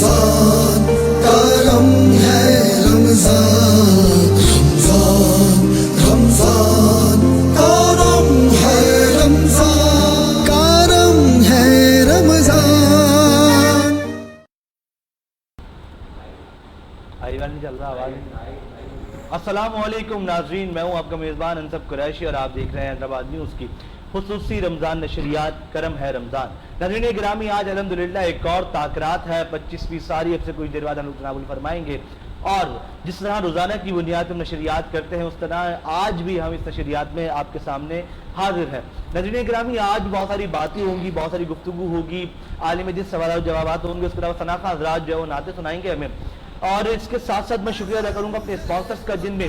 رمضان کرم ہے رمضان، رمضان کرم ہے رمضان، کرم ہے رمضان۔ چل رہا آواز۔ السلام علیکم ناظرین، میں ہوں آپ کا میزبان انصب قریشی اور آپ دیکھ رہے ہیں حیدرآباد نیوز کی خصوصی رمضان نشریات کرم ہے رمضان۔ ناظرین گرامی، آج الحمدللہ ایک اور تاکرات ہے، 25ویں ساری، اب سے کچھ دیر بعد ہم لوگ تناول فرمائیں گے، اور جس طرح روزانہ کی بنیاد پر نشریات کرتے ہیں اس طرح آج بھی ہم اس نشریات میں آپ کے سامنے حاضر ہیں۔ ناظرین گرامی، آج بہت ساری باتیں ہوں گی، بہت ساری گفتگو ہوگی، عالم دین سوالات و جوابات ہوں گے، اس کے علاوہ ثناء خان حضرات جو ہے وہ نعتیں سنائیں گے ہمیں، اور اس کے ساتھ ساتھ میں شکریہ ادا کروں گا اپنے اسپانسرز کا، جن میں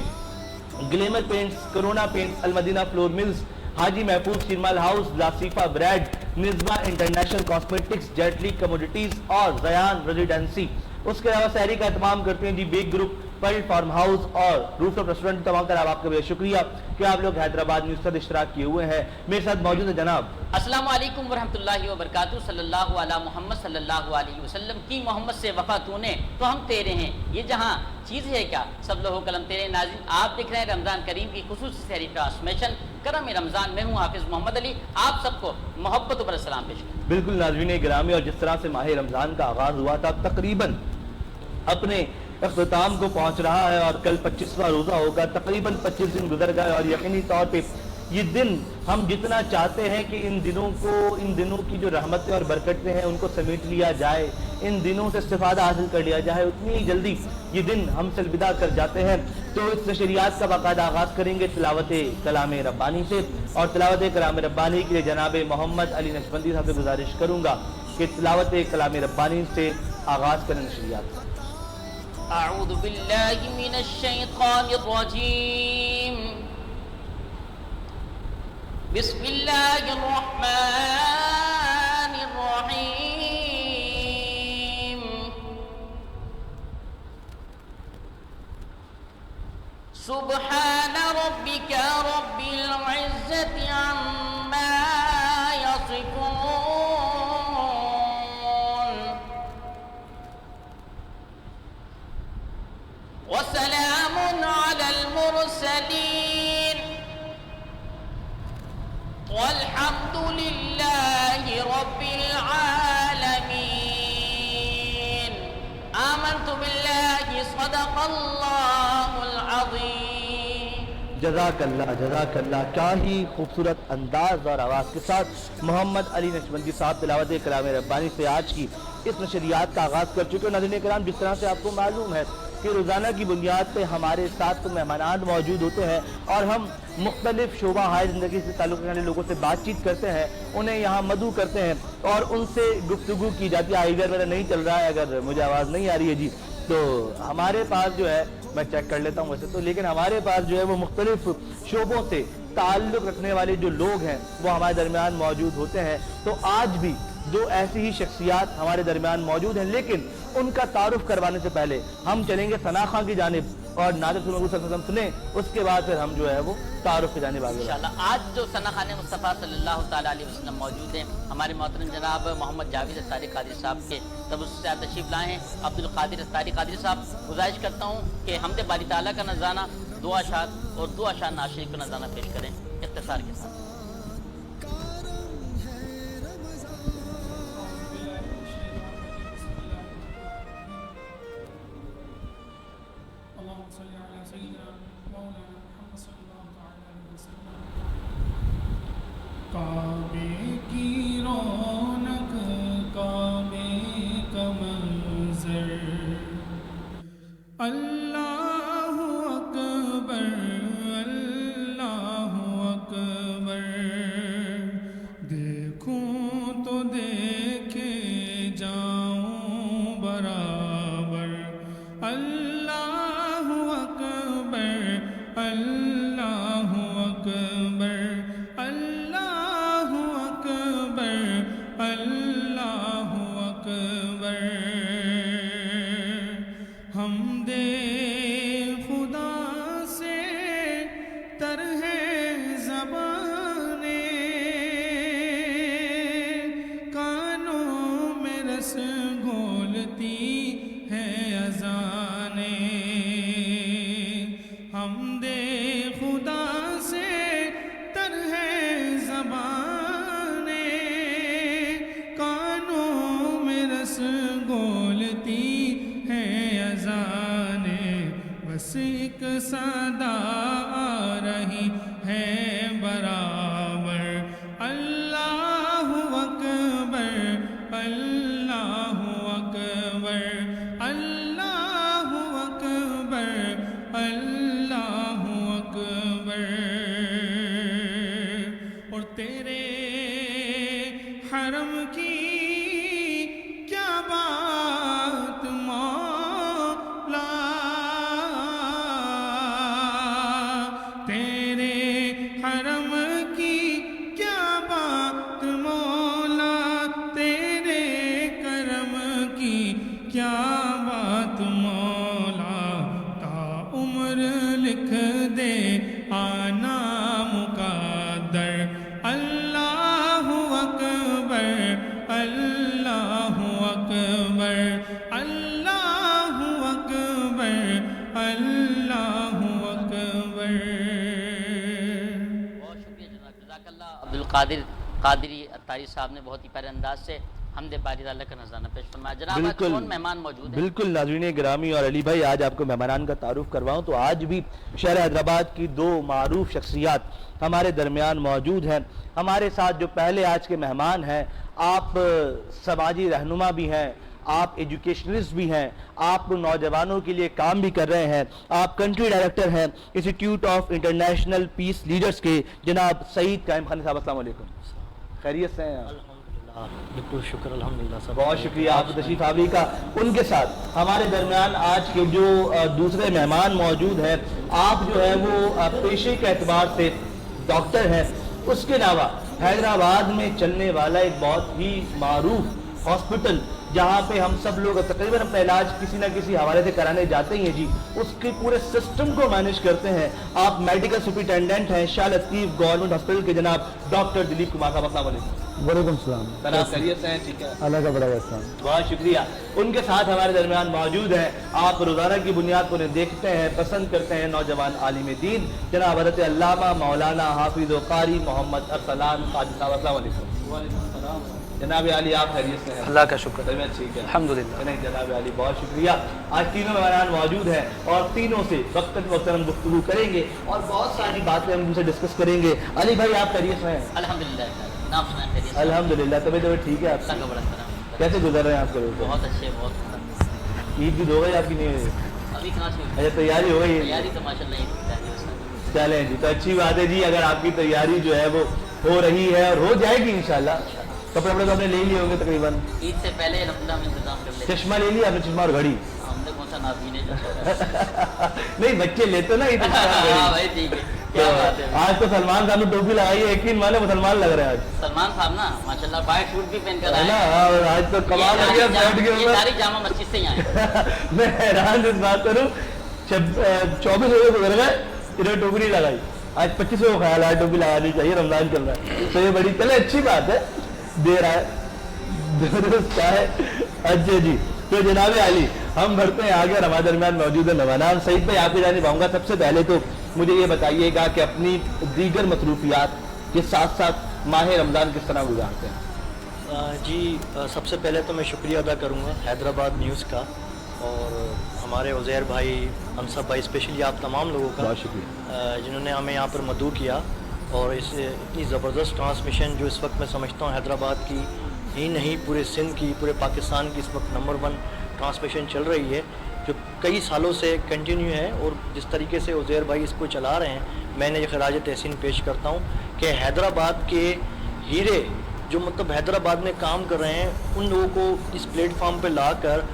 glamour paints, Corona paints, Al Madina flour mills, Haji Mahfooz sheermal house, Lasifa bread, Nazba international cosmetics, Jaitley commodities اور زیان ریزیڈنسی۔ اس کے علاوہ سحری کا اہتمام کرتے ہیں Baig group, Pearl Farm House اور روف ٹاپ ریسٹورنٹ۔ تمام طرح آپ کا بہت شکریہ کہ آپ لوگ حیدرآباد نیوز پر اشتراک کیے ہوئے ہیں۔ میرے ساتھ موجود ہے جناب السلام علیکم ورحمۃ اللہ وبرکاتہ۔ صلی اللہ علی محمد صلی اللہ علیہ وسلم کی محمد سے وفا تو نے تو ہم تیرے ہیں، یہ جہاں چیز ہے کیا سب لوگوں قلم تیرے۔ ناظرین آپ دیکھ رہے ہیں رمضان کریم کی خصوصی سحری ٹرانسمیشن کرم رمضان، میں ہوں حافظ محمد علی، آپ سب کو محبت و بر السلام پیش کرتا ہوں۔ بالکل ناظرین گرامی، اور جس طرح سے ماہ رمضان کا آغاز ہوا تھا تقریباً اپنے اختتام کو پہنچ رہا ہے، اور کل 25واں روزہ ہوگا، تقریباً 25 دن گزر گئے، اور یقینی طور پہ یہ دن ہم جتنا چاہتے ہیں کہ ان دنوں کی جو رحمتیں اور برکتیں ہیں ان کو سمیٹ لیا جائے، ان دنوں سے استفادہ حاصل کر لیا جائے، اتنی ہی جلدی یہ دن ہم سے الوداع کر جاتے ہیں۔ تو اس نشریات کا باقاعدہ آغاز کریں گے تلاوت کلام ربانی سے، اور تلاوت کلام ربانی کے لیے جناب محمد علی نقشبندی صاحب سے گزارش کروں گا کہ تلاوت کلام ربانی سے آغاز کریں نشریات کا۔ اعوذ باللہ من الشیطان الرجیم، بسم اللہ الرحمن الرحیم، سبحان ربک رب العزت عما یصفون، وسلام علی المرسلین، والحمد للہ رب العالمین۔ آمنت باللہ، صدق اللہ العظیم۔ جزاک اللہ، کیا ہی خوبصورت انداز اور آواز کے ساتھ محمد علی نقشبندی صاحب تلاوت کلام ربانی سے آج کی اس نشریات کا آغاز کر چکے ہیں۔ ناظرین کرام، جس طرح سے آپ کو معلوم ہے کہ روزانہ کی بنیاد پہ ہمارے ساتھ مہمانان موجود ہوتے ہیں، اور ہم مختلف شعبہ ہائے زندگی سے تعلق رکھنے والے لوگوں سے بات چیت کرتے ہیں، انہیں یہاں مدعو کرتے ہیں اور ان سے گفتگو کی جاتی ہے۔ ادھر میرا نہیں چل رہا ہے، اگر مجھے آواز نہیں آ رہی ہے جی، تو ہمارے پاس جو ہے، میں چیک کر لیتا ہوں ویسے تو، لیکن ہمارے پاس جو ہے وہ مختلف شعبوں سے تعلق رکھنے والے جو لوگ ہیں وہ ہمارے درمیان موجود ہوتے ہیں۔ تو آج بھی دو ایسی ہی شخصیات ہمارے درمیان موجود ہیں، لیکن ان کا تعارف کروانے سے پہلے ہم چلیں گے ثناء خان کی جانب اور نعت رسول اللہ صلی اللہ علیہ وسلم سنیں، اس کے بعد پھر ہم جو ہے وہ تعارف کی جانب آگے بڑھیں۔ انشاءاللہ آج جو ثناء خان مصطفیٰ صلی اللہ تعالیٰ علیہ وسلم موجود ہیں، ہمارے محترم جناب محمد جاوید استاری قادری صاحب کے تبصرے سے تشریف لائے ہیں۔ عبدالقادر استاری قادری صاحب، گزارش کرتا ہوں کہ حمد باری تعالیٰ کا نذرانہ، دعا اشعار اور دعا اشعار نعت شریف کا نذرانہ پیش کریں اختصار کے ساتھ۔ کعبے کی رونق، کعبے کا منظر، اللہ اکبر، اللہ اکبر، دیکھوں تو دیکھے جاؤں برابر، اللہ اکبر، اللہ اکبر، اللہ اکبر، اللہ اکبر۔ حمد خدا سے تر ہے زبانیں، کانوں میں رس گھولتی जाने हमदे खुदा से तर है ज़बाने कानों में रस घोलती है अज़ाने बस एक सदा आ रही है बराबर अल्लाहु अकबर अल्लाहु अकबर अल्लाहु अकबर अल्लाहु अकबर। और तेरे हरम की क्या बात मौला तेरे हरम की क्या बात मौला तेरे करम की क्या बात मौला ता उम्र लिख दे आना मुक़द्दर अल्लाहु अकबर अल्लाहु अकबर अल्लाहु अकबर अल्लाहु अकबर। बहुत शुक्रिया जनाब, जज़ाकल्लाह। अब्दुल कादिर कादरी अत्तारी साहब ने बहुत ही प्यारे अंदाज से हमदे बारी अल्लाह का नजराना पेश फरमाया। जनाब आज कौन मेहमान मौजूद है? बिल्कुल नाज़रीन गिरामी और अली भाई, आज आपको मेहमानान का तारुफ करवाऊं तो आज भी शहर हैदराबाद की दो मारूफ शख्सियात हमारे दरमियान मौजूद हैं। हमारे साथ जो पहले आज के मेहमान हैं, आप समाजी रहनुमा भी हैं, आप एजुकेशनलिस्ट भी हैं, आप नौजवानों के लिए काम भी कर रहे हैं, आप कंट्री डायरेक्टर हैं Institute of International Peace Leaders के जनाब सईद कायम खान साहब, अस्सलाम वालेकुम। खैरियत से हैं? बिल्कुल शुक्र अल्हम्दुलिल्लाह सब। बहुत शुक्रिया आप तशरीफ आवरी का। उनके साथ हमारे दरमियान आज के जो दूसरे मेहमान मौजूद हैं, आप जो है वो पेशे के एतबार से डॉक्टर हैं, उसके अलावा हैदराबाद में चलने वाला एक बहुत ही मारूफ हॉस्पिटल जहाँ पे हम सब लोग तकरीबन अपना इलाज किसी न किसी हवाले से कराने जाते ही हैं जी, उसके पूरे सिस्टम को मैनेज करते हैं। आप मेडिकल सुपरिटेंडेंट हैं शाह लतीफ़ गवर्नमेंट हॉस्पिटल के जनाब डॉक्टर दिलीप कुमार साहब, अस्सलाम वालेकुम। वालेकुम सलाम। जनाब खैरियत से हैं? ठीक है, अल्लाह का बड़ा एहसान। बहुत शुक्रिया। उनके साथ हमारे दरमियान मौजूद हैं, आप रोज़ाना की बुनियाद पर उन्हें देखते हैं, पसंद करते हैं, नौजवान आलिम दीन जनाब हज़रत अल्लामा मौलाना हाफिज़ व क़ारी मोहम्मद अरसलान काजी साहब, अस्सलाम वालेकुम। जनाब अली आप खैरियत से हैं? अल्लाह का शुक्र है, ठीक है अल्हम्दुलिल्लाह। नहीं जनाब अली बहुत शुक्रिया। आज तीनों मेहमान मौजूद हैं और तीनों से वक्तन गुफ्तगू करेंगे और बहुत सारी बातें हम उनसे डिस्कस करेंगे। अली भाई आप खैरियत से हैं? अल्हम्दुलिल्लाह, नाम सुना है खैरियत से? अल्हम्दुलिल्लाह। तबीयत ठीक है आपकी? अल्लाह का बड़ा करम। कैसे गुजर रहे हैं आपके रोज़? बहुत अच्छे, बहुत ईद भी हो गई आपकी? नहीं हुई? अभी कहाँ से हुई? अच्छा तैयारी हो गई? तैयारी तो माशाल्लाह ईद की तैयारी है सर। चलें जी, तो अच्छी बात है जी। अगर आपकी तैयारी जो है वो हो रही है और हो जाएगी इंशाल्लाह। कपड़े वपड़े तो आपने ले लिए होंगे तकरीबन? ईद से पहले अल्हम्दुलिल्लाह हम इंतजाम कर लेते हैं। चश्मा ले लिया आपने? चश्मा और घड़ी? हमने कौन सा नाज़मीन है जो नहीं बच्चे लेते ना ईद के साथ घड़ी। हाँ भाई ठीक है, क्या बात है। आज तो सलमान साहब ने टोपी लगाई है, यकीन माने मुसलमान लग रहे हैं आज। सलमान साहब ना माशाल्लाह वाइट सूट भी पहन कर है आए ना? हैं। और आज तो कमाल हो गया शर्ट के ये ऊपर। सारी जामा मस्जिद से ही आए हैं। मैं हैरान इस बात करूँ, 24 रोजे गुजर गए, इन्होंने टोपी नहीं लगाई। आज 25 को ख्याल आया टोपी लगानी चाहिए, रमजान चल रहा है तो ये बड़ी चले अच्छी बात है, दे रहा है क्या है। अच्छा जी, तो जनाब अली हम बढ़ते हैं आगे और हमारे दरमियान मौजूद है मेहमान। सईद भाई आपकी जानिब आऊँगा। सबसे पहले तो मुझे ये बताइएगा कि अपनी दीगर मसरूफियात के साथ साथ माह रमज़ान किस तरह गुजारते हैं? जी सबसे पहले तो मैं शुक्रिया अदा करूँगा हैदराबाद न्यूज़ का और हमारे उज़ैर भाई, अनसब भाई, स्पेशली आप तमाम लोगों का बहुत शुक्रिया जिन्होंने हमें यहाँ पर मदऊ किया। और इस इतनी ज़बरदस्त ट्रांसमिशन जो इस वक्त मैं समझता हूँ हैदराबाद की ही नहीं पूरे सिंध की, पूरे पाकिस्तान की इस वक्त नंबर 1 ट्रांसमिशन चल रही है, जो कई सालों से कंटिन्यू है। और जिस तरीके से उज़ैर भाई इसको चला रहे हैं, मैंने ये खराज तहसीन पेश करता हूँ कि हैदराबाद के हीरे जो मतलब हैदराबाद में काम कर रहे हैं, उन लोगों को इस प्लेटफार्म पर ला कर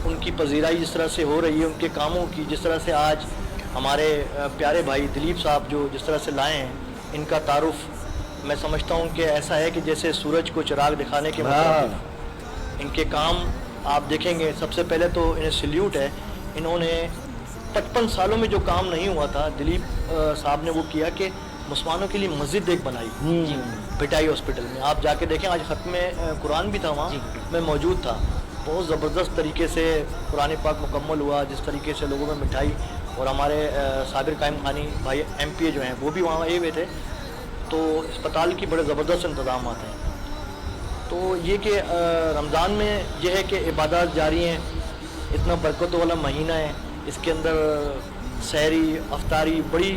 उनकी पजीराई जिस तरह से हो रही है, उनके कामों की जिस तरह से आज हमारे प्यारे भाई दिलीप साहब जो जिस तरह से लाए हैं, इनका तारुफ मैं समझता हूँ कि ऐसा है कि जैसे सूरज को चिराग दिखाने के मतलब इनके काम आप देखेंगे। सबसे पहले तो इन्हें सल्यूट है, इन्होंने 55 सालों में जो काम नहीं हुआ था दिलीप साहब ने वो किया कि मुसलमानों के लिए मस्जिद एक बनाई भिटाई हॉस्पिटल में। आप जाके देखें, आज ख़त्म कुरान भी था वहाँ, मैं मौजूद था। بہت زبردست طریقے سے قرآن پاک مکمل ہوا، جس طریقے سے لوگوں میں مٹھائی، اور ہمارے صابر قائم خانی بھائی ایم پی اے جو ہیں وہ بھی وہاں آئے ہوئے تھے، تو اسپتال کی بڑے زبردست انتظامات ہیں۔ تو یہ کہ رمضان میں یہ ہے کہ عبادات جاری ہیں، اتنا برکتوں والا مہینہ ہے، اس کے اندر سحری افطاری بڑی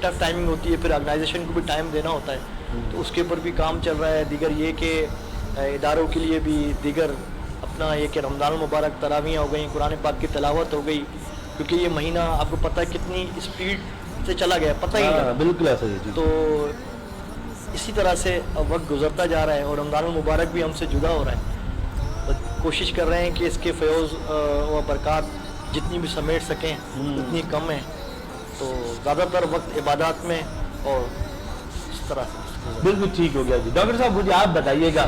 ٹف ٹائمنگ ہوتی ہے، پھر آرگنائزیشن کو بھی ٹائم دینا ہوتا ہے، تو اس کے اوپر بھی کام چل رہا ہے۔ دیگر یہ کہ اداروں کے لیے بھی دیگر اپنا یہ کہ رمضان المبارک تراویحیں ہو گئیں، قرآن پاک کی تلاوت ہو گئی، کیونکہ یہ مہینہ آپ کو پتہ ہے کتنی اسپیڈ سے چلا گیا، پتہ ہی نہیں لگا۔ بالکل ایسا ہی۔ تو اسی طرح سے وقت گزرتا جا رہا ہے اور رمضان المبارک بھی ہم سے جدا ہو رہا ہے، اور کوشش کر رہے ہیں کہ اس کے فیوز و برکات جتنی بھی سمیٹ سکیں اتنی کم ہیں، تو زیادہ تر وقت عبادات میں اور اس طرح سے۔ بالکل ٹھیک ہو گیا جی۔ ڈاکٹر صاحب مجھے آپ بتائیے گا،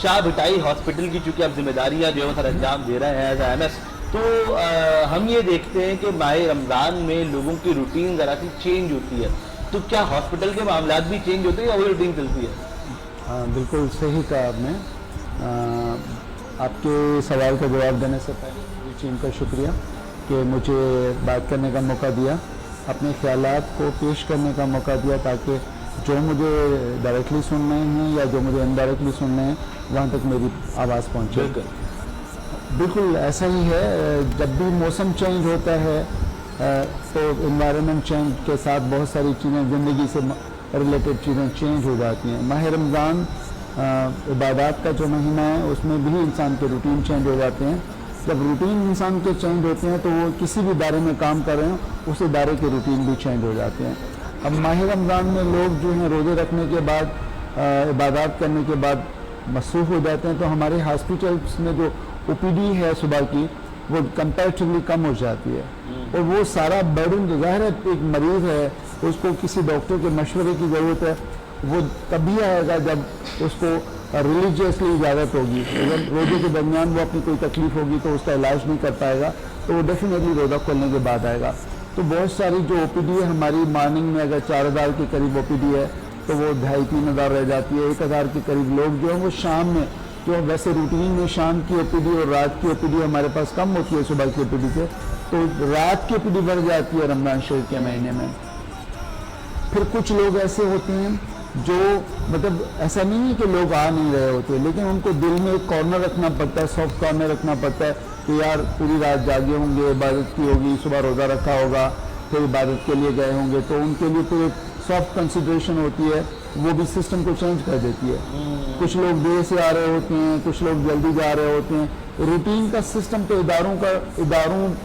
شاہ بھٹائی ہاسپٹل کی چونکہ آپ ذمہ داریاں جو ہے سر انجام دے رہے ہیں ایز اے ایم ایس، تو ہم یہ دیکھتے ہیں کہ ماہ رمضان میں لوگوں کی روٹین ذرا سی چینج ہوتی ہے، تو کیا ہاسپٹل کے معاملات بھی چینج ہوتے ہیں یا وہی روٹین چلتی ہے؟ ہاں بالکل صحیح کہا آپ نے۔ آپ کے سوال کا جواب دینے سے پہلے ٹیم کا شکریہ کہ مجھے بات کرنے کا موقع دیا، اپنے خیالات کو پیش کرنے کا موقع دیا، تاکہ جو مجھے ڈائریکٹلی سننے ہیں یا جو مجھے انڈائریکٹلی سننے ہیں وہاں تک میری آواز پہنچے۔ بالکل ایسا ہی ہے، جب بھی موسم چینج ہوتا ہے تو انوائرمنٹ چینج کے ساتھ بہت ساری چیزیں زندگی سے ریلیٹڈ چیزیں چینج ہو جاتی ہیں۔ ماہ رمضان عبادات کا جو مہینہ ہے اس میں بھی انسان کے روٹین چینج ہو جاتے ہیں۔ جب روٹین انسان کے چینج ہوتے ہیں تو وہ کسی بھی ادارے میں کام کر رہے ہیں اس ادارے کے روٹین بھی چینج ہو جاتے ہیں۔ اب ماہ رمضان میں لوگ جو ہیں روزے رکھنے کے بعد عبادات کرنے کے بعد مصروف ہو جاتے ہیں، تو ہمارے ہاسپٹلس میں جو او پی ڈی ہے صبح کی وہ کمپیریٹیولی کم ہو جاتی ہے، اور وہ سارا برڈن جو ظاہر ہے ایک مریض ہے اس کو کسی ڈاکٹر کے مشورے کی ضرورت ہے، وہ تبھی آئے گا جب اس کو ریلیجیسلی اجازت ہوگی۔ اگر روزے کے درمیان وہ اپنی کوئی تکلیف ہوگی تو اس کا علاج نہیں کر پائے گا، تو وہ ڈیفینیٹلی روزہ کھولنے کے بعد آئے گا۔ تو بہت ساری جو او پی ڈی ہے ہماری مارننگ میں اگر 4000 کے قریب او پی ڈی ہے تو وہ 2500-3000 رہ جاتی ہے۔ 1000 کے قریب لوگ جو ہیں وہ شام میں، جو ویسے روٹین میں شام کی او پی ڈی اور رات کی او پی ڈی ہمارے پاس کم ہوتی ہے صبح کی او پی ڈی سے، تو رات کی او پی ڈی بڑھ جاتی ہے رمضان شریف کے مہینے میں۔ پھر کچھ لوگ ایسے ہوتے ہیں جو مطلب ایسا نہیں ہے کہ لوگ آ نہیں رہے ہوتے، لیکن ان کو دل میں ایک کارنر رکھنا پڑتا ہے، سافٹ کارنر رکھنا پڑتا ہے کہ یار پوری رات جاگے ہوں گے، عبادت کی ہوگی، صبح روزہ رکھا ہوگا، پھر عبادت کے لیے گئے ہوں گے، تو ان کے لیے پھر ایک سافٹ کنسیڈریشن ہوتی ہے، وہ بھی سسٹم کو چینج کر دیتی ہے۔ کچھ لوگ دیر سے آ رہے ہوتے ہیں، کچھ لوگ جلدی جا رہے ہوتے ہیں۔ روٹین کا سسٹم تو اداروں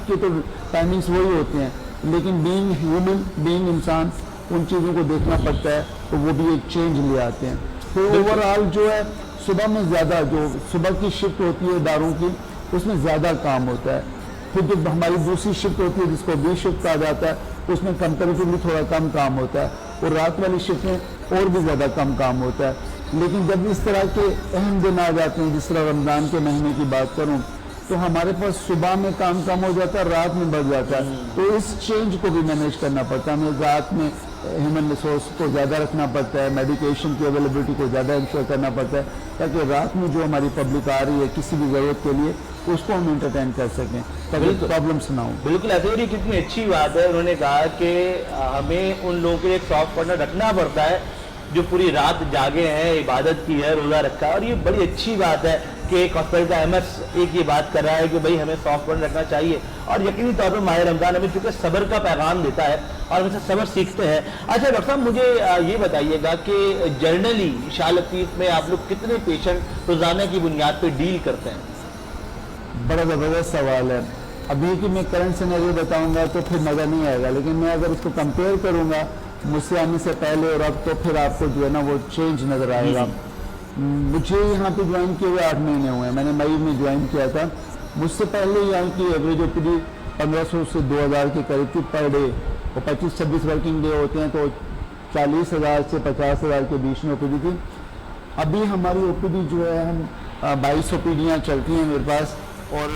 کے تو ٹائمنگس وہی ہوتے ہیں، لیکن بینگ ہیومن، بینگ انسان، ان چیزوں کو دیکھنا پڑتا ہے، تو وہ بھی ایک چینج لے آتے ہیں۔ تو اوور آل جو ہے صبح میں زیادہ جو صبح کی شفٹ ہوتی ہے اداروں کی، اس میں زیادہ کام ہوتا ہے۔ پھر جو ہماری دوسری شفٹ ہوتی ہے جس کو بی شفٹ کہا جاتا ہے، اس میں کمپیریٹیولی تھوڑا کم کام ہوتا ہے، اور رات والی شفٹ میں اور بھی زیادہ کم کام ہوتا ہے۔ لیکن جب اس طرح کے اہم دن آ جاتے ہیں، جس طرح رمضان کے مہینے کی بات کروں، تو ہمارے پاس صبح میں کام کم ہو جاتا ہے، رات میں بڑھ جاتا ہے، تو اس چینج کو بھی مینیج کرنا پڑتا ہے۔ ہمیں رات میں ہیومن ریسورس کو زیادہ رکھنا پڑتا ہے، میڈیکیشن کی اویلیبلٹی کو زیادہ انشور کرنا پڑتا ہے، تاکہ رات میں جو ہماری پبلک آ رہی ہے کسی بھی ضرورت کے لیے اس کو ہم انٹرٹین کر سکیں، تاکہ پرابلمس نہ ہوں۔ بالکل ایسے ہی کتنی اچھی بات ہے، انہوں نے کہا کہ ہمیں ان لوگوں کے لیے ایک سافٹ کارنر رکھنا پڑتا ہے جو پوری رات جاگے ہیں، عبادت کی ہے، روزہ رکھا ہے، اور یہ بڑی اچھی بات ہے کہ ایک ہاسپٹل کا ایم ایس ایک یہ بات کر رہا ہے کہ بھائی ہمیں سافٹ کارنر رکھنا چاہیے، اور یقینی طور پر ماہ رمضان ہمیں چونکہ صبر کا پیغام دیتا ہے اور ہم سے صبر سیکھتے ہیں۔ اچھا ڈاکٹر صاحب مجھے یہ بتائیے گا کہ جرنلی شاہ لطیف میں آپ لوگ کتنے پیشنٹ روزانہ کی بنیاد پہ ڈیل کرتے ہیں؟ بڑا زبردست سوال ہے۔ ابھی کہ میں کرنٹ سینیریو بتاؤں گا تو پھر مزہ نہیں آئے گا، لیکن میں اگر اس کو کمپیئر کروں گا مجھ سے آنے سے پہلے اور اب، تو پھر آپ کو جو ہے نا وہ چینج نظر آئے گا۔ مجھے یہاں پہ جوائن کیے ہوئے 8 مہینے ہوئے ہیں، میں نے مئی میں جوائن کیا تھا۔ مجھ سے پہلے یہاں کی ایوریج او پی ڈی 1500 سے 2000 کے قریب تھی پر ڈے، اور 25-26 ورکنگ ڈے ہوتے ہیں تو 40,000 سے 50,000 کے بیچ میں او پی ڈی تھی۔ ابھی ہماری او پی ڈی جو ہے، ہم 22 او پی ڈیاں چلتی ہیں میرے پاس، اور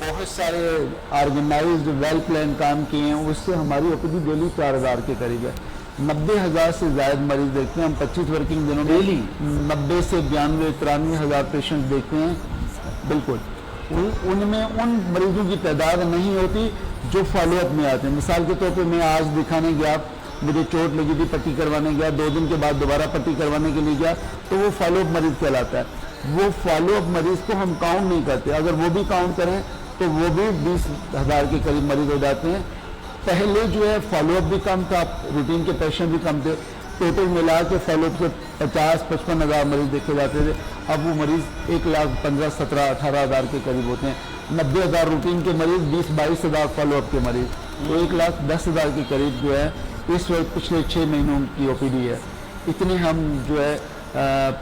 بہت سارے آرگنائزڈ ویل پلان کام کیے ہیں، اس سے ہماری او پی ڈی ڈیلی 4000 کے قریب ہے۔ 90,000 سے زائد مریض دیکھتے ہیں ہم 25 ورکنگ دنوں میں، 90 سے 92-93 ہزار پیشنٹ دیکھتے ہیں، بالکل۔ उनमें उन मरीजों की तादाद नहीं होती जो फॉलोअप में आते हैं। मिसाल के तौर पे मैं आज दिखाने गया, मुझे चोट लगी थी, पट्टी करवाने गया, 2 दिन के बाद दोबारा पट्टी करवाने के लिए गया, तो वो फॉलोअप मरीज कहलाता है। वो फॉलोअप मरीज को हम काउंट नहीं करते, अगर वो भी काउंट करें तो वो भी 20,000 के करीब मरीज हो जाते हैं। पहले जो है फॉलोअप भी कम था, रूटीन के पेशेंट भी कम थे, टोटल मिला के फॉलोअप से 50-55 हज़ार मरीज देखे जाते थे। अब वो मरीज 1,15,000, 17,000, 18,000 के करीब होते हैं। 90,000 रूटीन के मरीज, 20-22 हज़ार फॉलोअप के मरीज, तो 1,10,000 के करीब जो है इस वक्त पिछले 6 महीनों की ओपीडी है। इतने हम जो है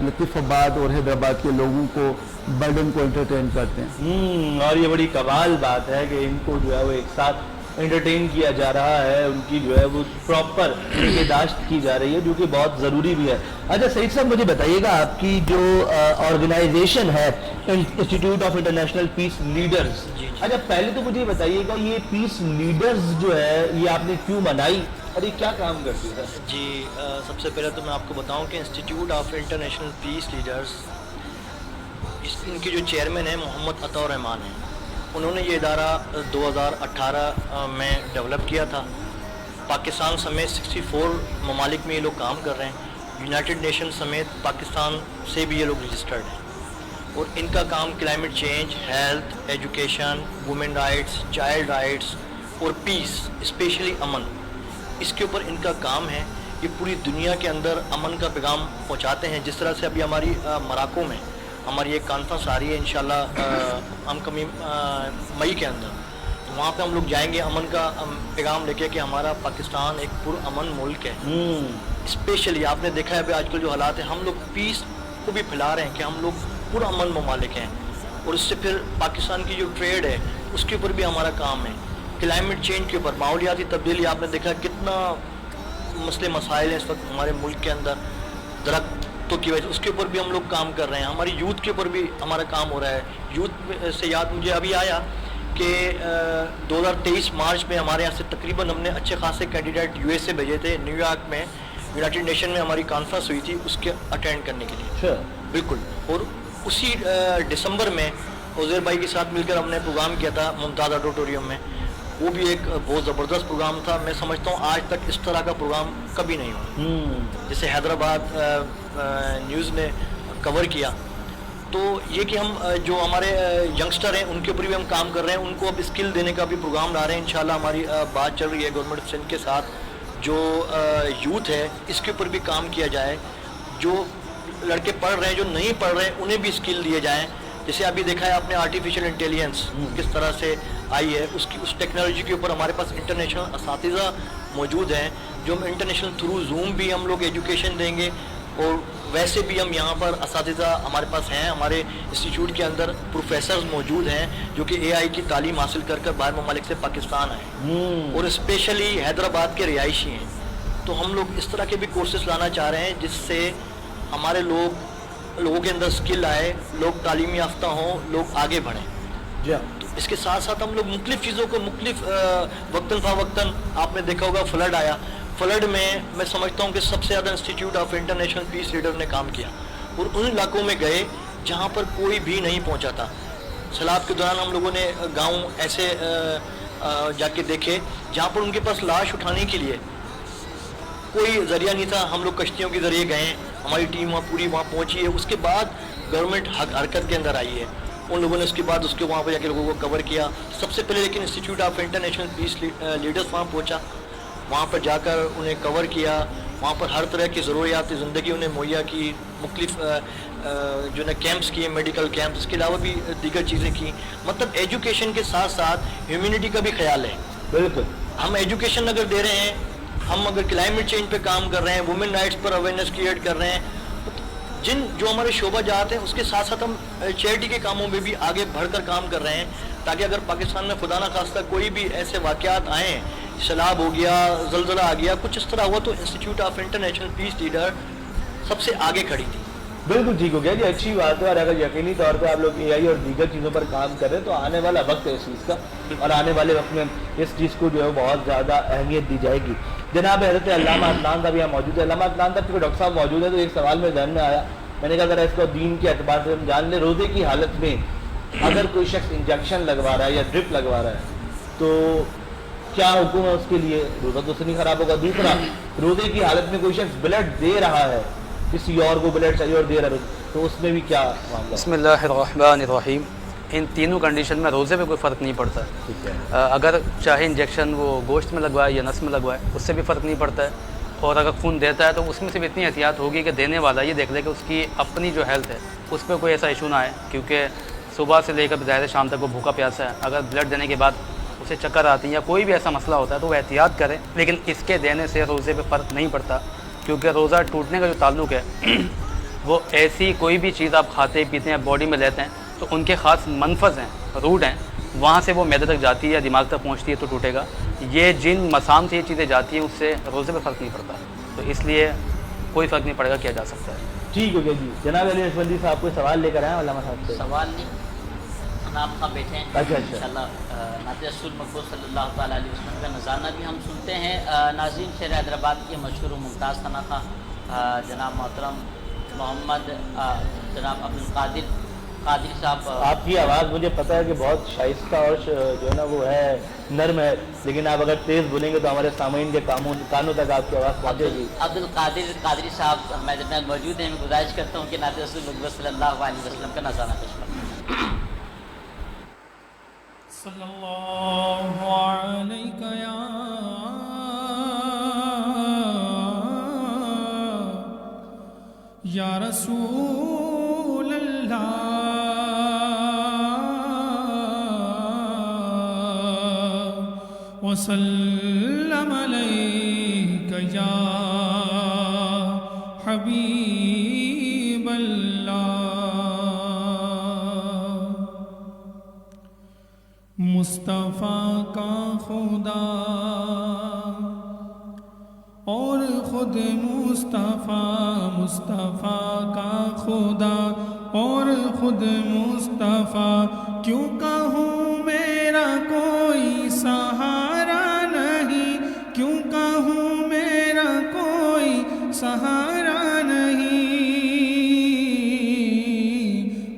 लतीफ़ाबाद और हैदराबाद के लोगों को बर्डन को एंटरटेन करते हैं। और ये बड़ी कमाल बात है कि इनको जो है वो एक साथ एंटरटेन किया जा रहा है, उनकी जो है वो प्रॉपर निगहदाश्त की जा रही है, जो कि बहुत ज़रूरी भी है। अच्छा सईद साहब, मुझे बताइएगा आपकी जो ऑर्गेनाइजेशन है Institute of International Peace Leaders, अच्छा पहले तो मुझे बताइएगा ये पीस लीडर्स जो है ये आपने क्यों बनाई और ये क्या काम करती है? जी, सबसे पहले तो मैं आपको बताऊं कि Institute of International Peace Leaders, इनके जो चेयरमैन हैं मोहम्मद अताउर रहमान हैं। उन्होंने ये इदारा 2018 में डेवलप किया था। पाकिस्तान समेत 64 ममालिक में ये लोग काम कर रहे हैं। यूनाइटेड नेशन समेत पाकिस्तान से भी ये लोग रजिस्टर्ड हैं और इनका काम climate change, health, education, women rights, child rights और पीस, स्पेशली अमन, इसके ऊपर इनका काम है। ये पूरी दुनिया के अंदर अमन का पैगाम पहुंचाते हैं। जिस तरह से अभी हमारी मोरक्को में हमारी एक कॉन्फ्रेंस आ रही है इंशाल्लाह हम कमी मई के अंदर, तो वहाँ पे हम लोग जाएंगे अमन का पैगाम लेके कि हमारा पाकिस्तान एक पुरअमन मुल्क है। स्पेशली आपने देखा है अभी आजकल जो हालात है, हम लोग पीस को भी फैला रहे हैं कि हम लोग पुरअमन ममालिक हैं, और इससे फिर पाकिस्तान की जो ट्रेड है उसके ऊपर भी हमारा काम है। क्लाइमेट चेंज के ऊपर, माहौलियाती तब्दीली, आपने देखा कितना मसले मसाइल हैं इस वक्त हमारे मुल्क के अंदर, दरख्तों की वजह, उसके ऊपर भी हम लोग काम कर रहे हैं। हमारी यूथ के ऊपर भी हमारा काम हो रहा है। यूथ से याद मुझे अभी आया कि 2023 मार्च में हमारे यहाँ से तकरीबन हमने अच्छे खासे कैंडिडेट यूएसए भेजे थे। न्यूयॉर्क में यूनाइटेड नेशन में हमारी कॉन्फ्रेंस हुई थी उसके अटेंड करने के लिए। बिल्कुल। और उसी दिसंबर में उज़ैर भाई के साथ मिलकर हमने प्रोग्राम किया था मुमताज़ ऑडिटोरियम में। वो भी एक बहुत ज़बरदस्त प्रोग्राम था। मैं समझता हूँ आज तक इस तरह का प्रोग्राम कभी नहीं हुआ। जैसे हैदराबाद न्यूज़ ने कवर किया, तो ये कि हम जो हमारे यंगस्टर हैं उनके ऊपर भी हम काम कर रहे हैं, उनको अब स्किल देने का भी प्रोग्राम ला रहे हैं। इंशाल्लाह हमारी बात चल रही है गवर्नमेंट ऑफ सिंध के साथ, जो यूथ है इसके ऊपर भी काम किया जाए। जो लड़के पढ़ रहे हैं, जो नहीं पढ़ रहे हैं, उन्हें भी स्किल दिए जाएँ। जैसे अभी देखा है आपने आर्टिफिशियल इंटेलिजेंस किस तरह से आई है, उसकी उस टेक्नोलॉजी के ऊपर हमारे पास इंटरनेशनल असातिज़ा मौजूद हैं, जो हम इंटरनेशनल थ्रू जूम भी हम लोग एजुकेशन देंगे, और वैसे भी हम यहाँ पर असातिज़ा हमारे पास हैं। हमारे इंस्टीट्यूट के अंदर प्रोफेसर्स मौजूद हैं जो कि AI की तालीम हासिल कर कर बाहर ममालिक से पाकिस्तान आए और स्पेशली हैदराबाद के रिहायशी हैं। तो हम लोग इस तरह के भी कोर्सेज लाना चाह रहे हैं जिससे हमारे लोगों के अंदर स्किल आए, लोग तालीम याफ्ता हों, लोग आगे बढ़ें। तो इसके साथ साथ हम लोग मुख्तलिफ़ चीज़ों को मुख्तलिफ वक्तन फ़वक्तन, आपने देखा होगा फ्लड आया, फ्लड में मैं समझता हूँ कि सबसे ज़्यादा Institute of International Peace Leader ने काम किया और उन इलाकों में गए जहाँ पर कोई भी नहीं पहुँचा था। सैलाब के दौरान हम लोगों ने गाँव ऐसे जाके देखे जहाँ पर उनके पास लाश उठाने के लिए कोई ज़रिया नहीं था। हम लोग कश्तियों के ज़रिए गए, हमारी टीम वहाँ पूरी वहाँ पहुँची है। उसके बाद गवर्नमेंट हरकत के अंदर आई है, उन लोगों ने उसके बाद उसके वहाँ पर जाके लोगों को कवर किया सबसे पहले। लेकिन Institute of International Peace Leaders वहाँ पहुँचा, वहाँ पर जाकर उन्हें कवर किया, वहाँ पर हर तरह की ज़रूरियात ज़िंदगी उन्हें मुहैया की, मुख्तलिफ जो है कैंप्स किए, मेडिकल कैंप्स, इसके अलावा भी दीगर चीज़ें की। मतलब एजुकेशन के साथ साथ ह्यूमैनिटी का भी ख्याल है। बिल्कुल, हम एजुकेशन अगर दे रहे हैं, हम अगर क्लाइमेट चेंज पे काम कर रहे हैं, वुमेन राइट्स पर अवेयरनेस क्रिएट कर रहे हैं, जो हमारे शोबा जाते हैं उसके साथ साथ हम चैरिटी के कामों में भी आगे बढ़कर काम कर रहे हैं, ताकि अगर पाकिस्तान में खुदा न खास्ता कोई भी ऐसे वाक़यात आएँ, सैलाब हो गया, ज़लज़ला आ गया, कुछ इस तरह हुआ, तो Institute of International Peace Leader सबसे आगे खड़ी थी। बिल्कुल ठीक हो गया जी, अच्छी बात है। और अगर यकीनी तौर पे आप लोग AI और दीगर चीज़ों पर काम कर रहे हैं तो आने वाला वक्त है इस चीज़ का, और आने वाले वक्त में इस चीज़ को जो है बहुत ज़्यादा अहमियत दी जाएगी। जनाब हज़रत अल्लामा अदनान साहब यहाँ मौजूद है। अल्लामा अदनान साहब क्योंकि डॉक्टर साहब मौजूद है तो एक सवाल मेरे ध्यान में आया, मैंने कहा अगर इसको दीन के एतबार से हम जान लें, रोज़े की हालत में اگر کوئی شخص انجیکشن لگوا رہا ہے یا ڈرپ لگوا رہا ہے تو کیا حکم ہے اس کے لیے؟ روزہ تو اس سے نہیں خراب ہوگا. دوسرا، روزے کی حالت میں کوئی شخص بلڈ دے رہا ہے، کسی اور کو بلڈ چاہیے اور دے رہا ہے، تو اس میں بھی کیا معاملہ؟ بسم اللہ الرحمن الرحیم. ان تینوں کنڈیشن میں روزے میں کوئی فرق نہیں پڑتا ہے. ٹھیک ہے. اگر چاہے انجیکشن وہ گوشت میں لگوائے یا نس میں لگوائے اس سے بھی فرق نہیں پڑتا ہے. اور اگر خون دیتا ہے تو اس میں صرف اتنی احتیاط ہوگی کہ دینے والا یہ دیکھ لے کہ اس کی اپنی جو ہیلتھ ہے اس پہ کوئی ایسا ایشو نہ آئے، کیونکہ صبح سے لے کر ظاہر شام تک وہ بھوکا پیاسا ہے. اگر بلڈ دینے کے بعد اسے چکر آتی ہیں یا کوئی بھی ایسا مسئلہ ہوتا ہے تو وہ احتیاط کرے. لیکن اس کے دینے سے روزے پہ فرق نہیں پڑتا، کیونکہ روزہ ٹوٹنے کا جو تعلق ہے وہ ایسی کوئی بھی چیز آپ کھاتے پیتے ہیں باڈی میں لیتے ہیں تو ان کے خاص منفذ ہیں، روٹ ہیں، وہاں سے وہ معدے تک جاتی ہے یا دماغ تک پہنچتی ہے تو ٹوٹے گا. یہ جن مسام سے یہ چیزیں جاتی ہیں اس سے روزے پہ فرق نہیں پڑتا، تو اس لیے کوئی فرق نہیں پڑے گا، کیا جا سکتا ہے. ٹھیک ہو گیا جی. جناب علی نقشبندی صاحب کوئی سوال لے کر آئے ہیں علامہ صاحب سے؟ سوال نہیں، آپ کا بیٹھے ہیں. اچھا. انشاءاللہ نعت رسول مقبول صلی اللہ تعالیٰ علیہ وسلم کا نذرانہ بھی ہم سنتے ہیں. ناظرین، شہر حیدرآباد کے مشہور و ممتاز خانہ خواہ جناب محترم محمد جناب عبدالقادر قادری صاحب. آپ کی آواز مجھے پتہ ہے کہ بہت شائستہ اور جو ہے نا وہ ہے نرم ہے، لیکن آپ اگر تیز بولیں گے تو ہمارے سامعین کے کانوں تک آپ کی آواز پہنچے گی. عبدالقادر قادری صاحب ہمارے درمیان موجود ہیں. میں گزارش کرتا ہوں کہ نعت رسول مقبول صلی اللہ علیہ وسلم کا نذرانہ پیش کریں. صلی اللہ علیہ یا رسول اللہ وسلم علیک یا حبیب اللہ. مصطفیٰ کا خدا اور خود مصطفیٰ، مصطفیٰ کا خدا اور خود مصطفیٰ، کیوں کہوں میرا کوئی سہارا نہیں، کیوں کہوں میرا کوئی سہارا نہیں.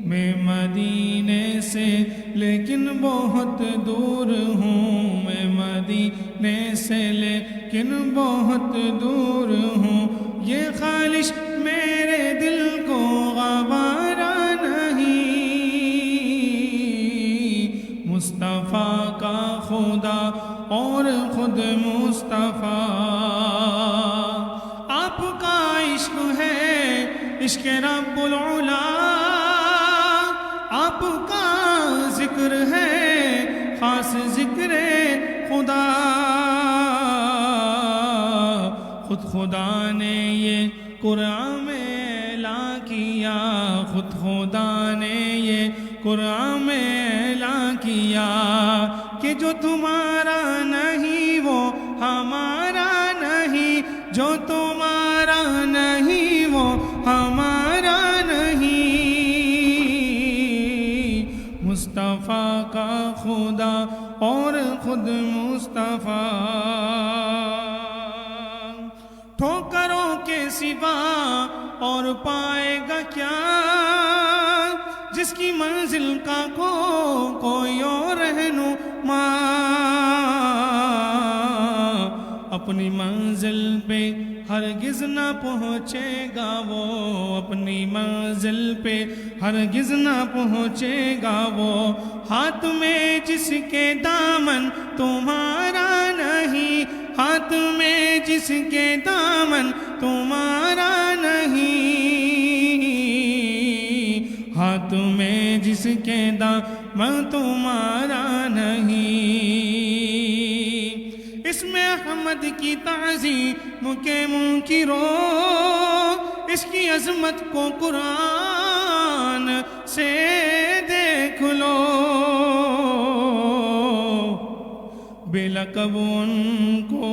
میں مدینے سے لیکن بہت دور ہوں، میں مدینے سے لیکن بہت دور ہوں. یہ خواہش میرے دل کو غوارا نہیں. مصطفیٰ کا خدا اور خود مصطفیٰ، آپ کا عشق ہے عشق رب العلا، آپ کا ذکر ہے خاص ذکر خدا. خود خدا نے یہ قرآن میں اعلان کیا، خود خدا نے یہ قرآن میں اعلان کیا کہ جو تمہارا نہیں وہ ہمارا نہیں، جو تمہارا نہیں وہ ہمارا نہیں. مصطفیٰ کا خدا اور خود مصطفیٰ، ٹھوکروں کے سوا اور پائے گا کیا، جس کی منزل کا کوئی اور رہنما. اپنی منزل پہ ہرگز نہ پہنچے گا وہ، اپنی منزل پہ ہرگز نہ پہنچے گا وہ. ہاتھ میں جس کے دامن تمہارا نہیں، ہاتھ میں جس کے دامن تمہارا نہیں، ہاتھ میں جس کے دامن تمہارا نہیں. اس میں احمد کی تعظیم کے منکروں، اس کی عظمت کو قرآن سے دیکھ لو. بے لقب ان کو،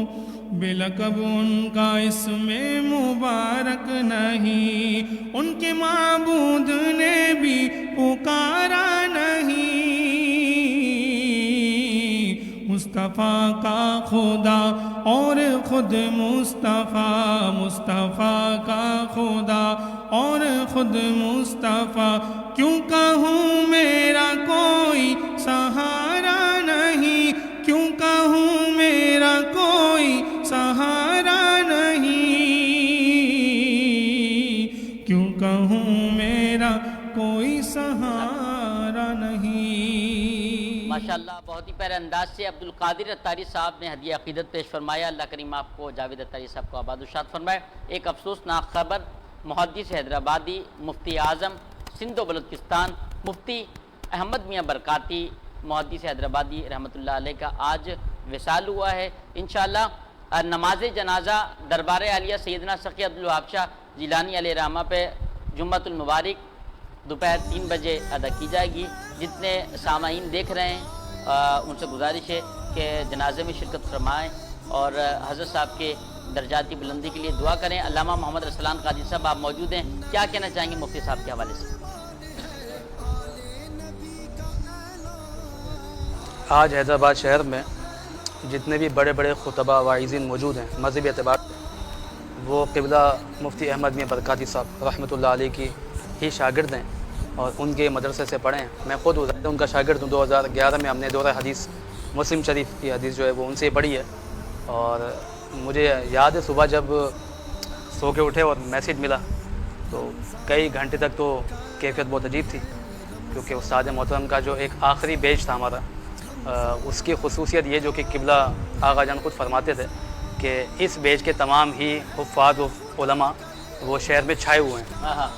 بے لقب ان کا اسم مبارک نہیں، ان کے معبود نے بھی پکارا نہیں. مصطفیٰ کا خدا اور خود مصطفیٰ، مصطفیٰ کا خدا اور خود مصطفیٰ، کیوں کہوں میرا कोई सहारा नहीं। माशाअल्लाह बहुत ही प्यारे अंदाज से अब्दुल कादिर अत्तारी साहब ने हदिया अकीदत पेश फरमाया। अल्लाह करीम आपको जावेद अत्तारी साहब को आबाद-उशाद फरमाए। एक अफसोसनाक खबर, मुहद्दिस हैदराबादी, मुफ्ती आज़म सिंध व बलूचिस्तान मुफ्ती अहमद मियाँ बरकाती मुहद्दिस हैदराबादी रहमतुल्लाह अलैह का आज विसाल हुआ है। इंशाअल्लाह नमाज जनाजा दरबार आलिया सैयदना सखी अब्दुल वहाब शाह जिलानी अलैहि रहमा पे जुम्मतुल मुबारक दोपहर 3 बजे अदा की जाएगी। जितने सामाईन देख रहे हैं उनसे गुजारिश है कि जनाजे में शिरकत फरमाएँ और हज़रत साहब के दर्जात की बुलंदी के लिए दुआ करें। अल्लामा मोहम्मद रसलान काजी साहब आप मौजूद हैं, क्या कहना चाहेंगे मुफ्ती साहब के हवाले से? आज हैदराबाद शहर में जितने भी बड़े बड़े खुतबा वाइज़ीन मौजूद हैं मज़हबी एतबार, वो क़िबला मुफ्ती अहमद मियाँ बरकाती साहब रहमतुल्लाह अलैह की ही शागिर्द हैं और उनके मदरसे से पढ़े हैं। मैं ख़ुद उनका शागिर्द हूँ। 2011 में हमने दौरा हदीस मुस्लिम शरीफ की हदीस जो है वो उनसे पढ़ी है। और मुझे याद है सुबह जब सो के उठे और मैसेज मिला तो कई घंटे तक तो कैफियत बहुत अजीब थी, क्योंकि उस्ताद मोहतरम का जो एक आखिरी बेज था हमारा, उसकी खसूसियत ये जो कि क़िबला आगा जान ख़ुद फरमाते थे कि इस बेज के तमाम ही हुफ़ाज़ व उलमा वो शहर में छाए हुए हैं।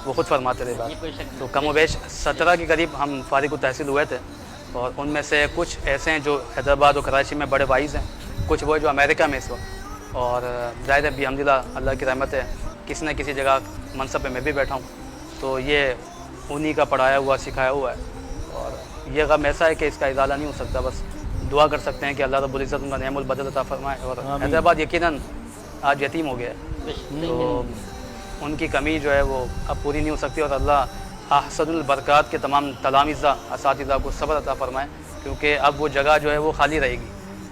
वो ख़ुद फरमाते थे बात। तो कम व बेश 17 के करीब हम फारिग तहसील हुए थे और उनमें से कुछ ऐसे हैं जो हैदराबाद और कराची में बड़े वाइज़ हैं, कुछ वो जो अमेरिका में इस वक्त। और ज़ाहिर है अल्हम्दुलिल्लाह अल्लाह की रहमत है किसी न किसी जगह मनसब पे मैं भी बैठा हूँ, तो ये उन्हीं का पढ़ाया हुआ सिखाया हुआ है। और ये गम ऐसा है कि इसका इज़ाला नहीं हो सकता, बस दुआ कर सकते हैं कि अल्लाह रब्बुल इज़्ज़त उनका नेमुल बदल अता फरमाए। और हैदराबाद यकीनन आज यतीम हो गया है, तो उनकी कमी जो है वो अब पूरी नहीं हो सकती। और अल्लाह अहसनुल बरकात के तमाम तलामिज़ा असातिज़ा को सब्र अता फरमाए, क्योंकि अब वो जगह जो है वो खाली रहेगी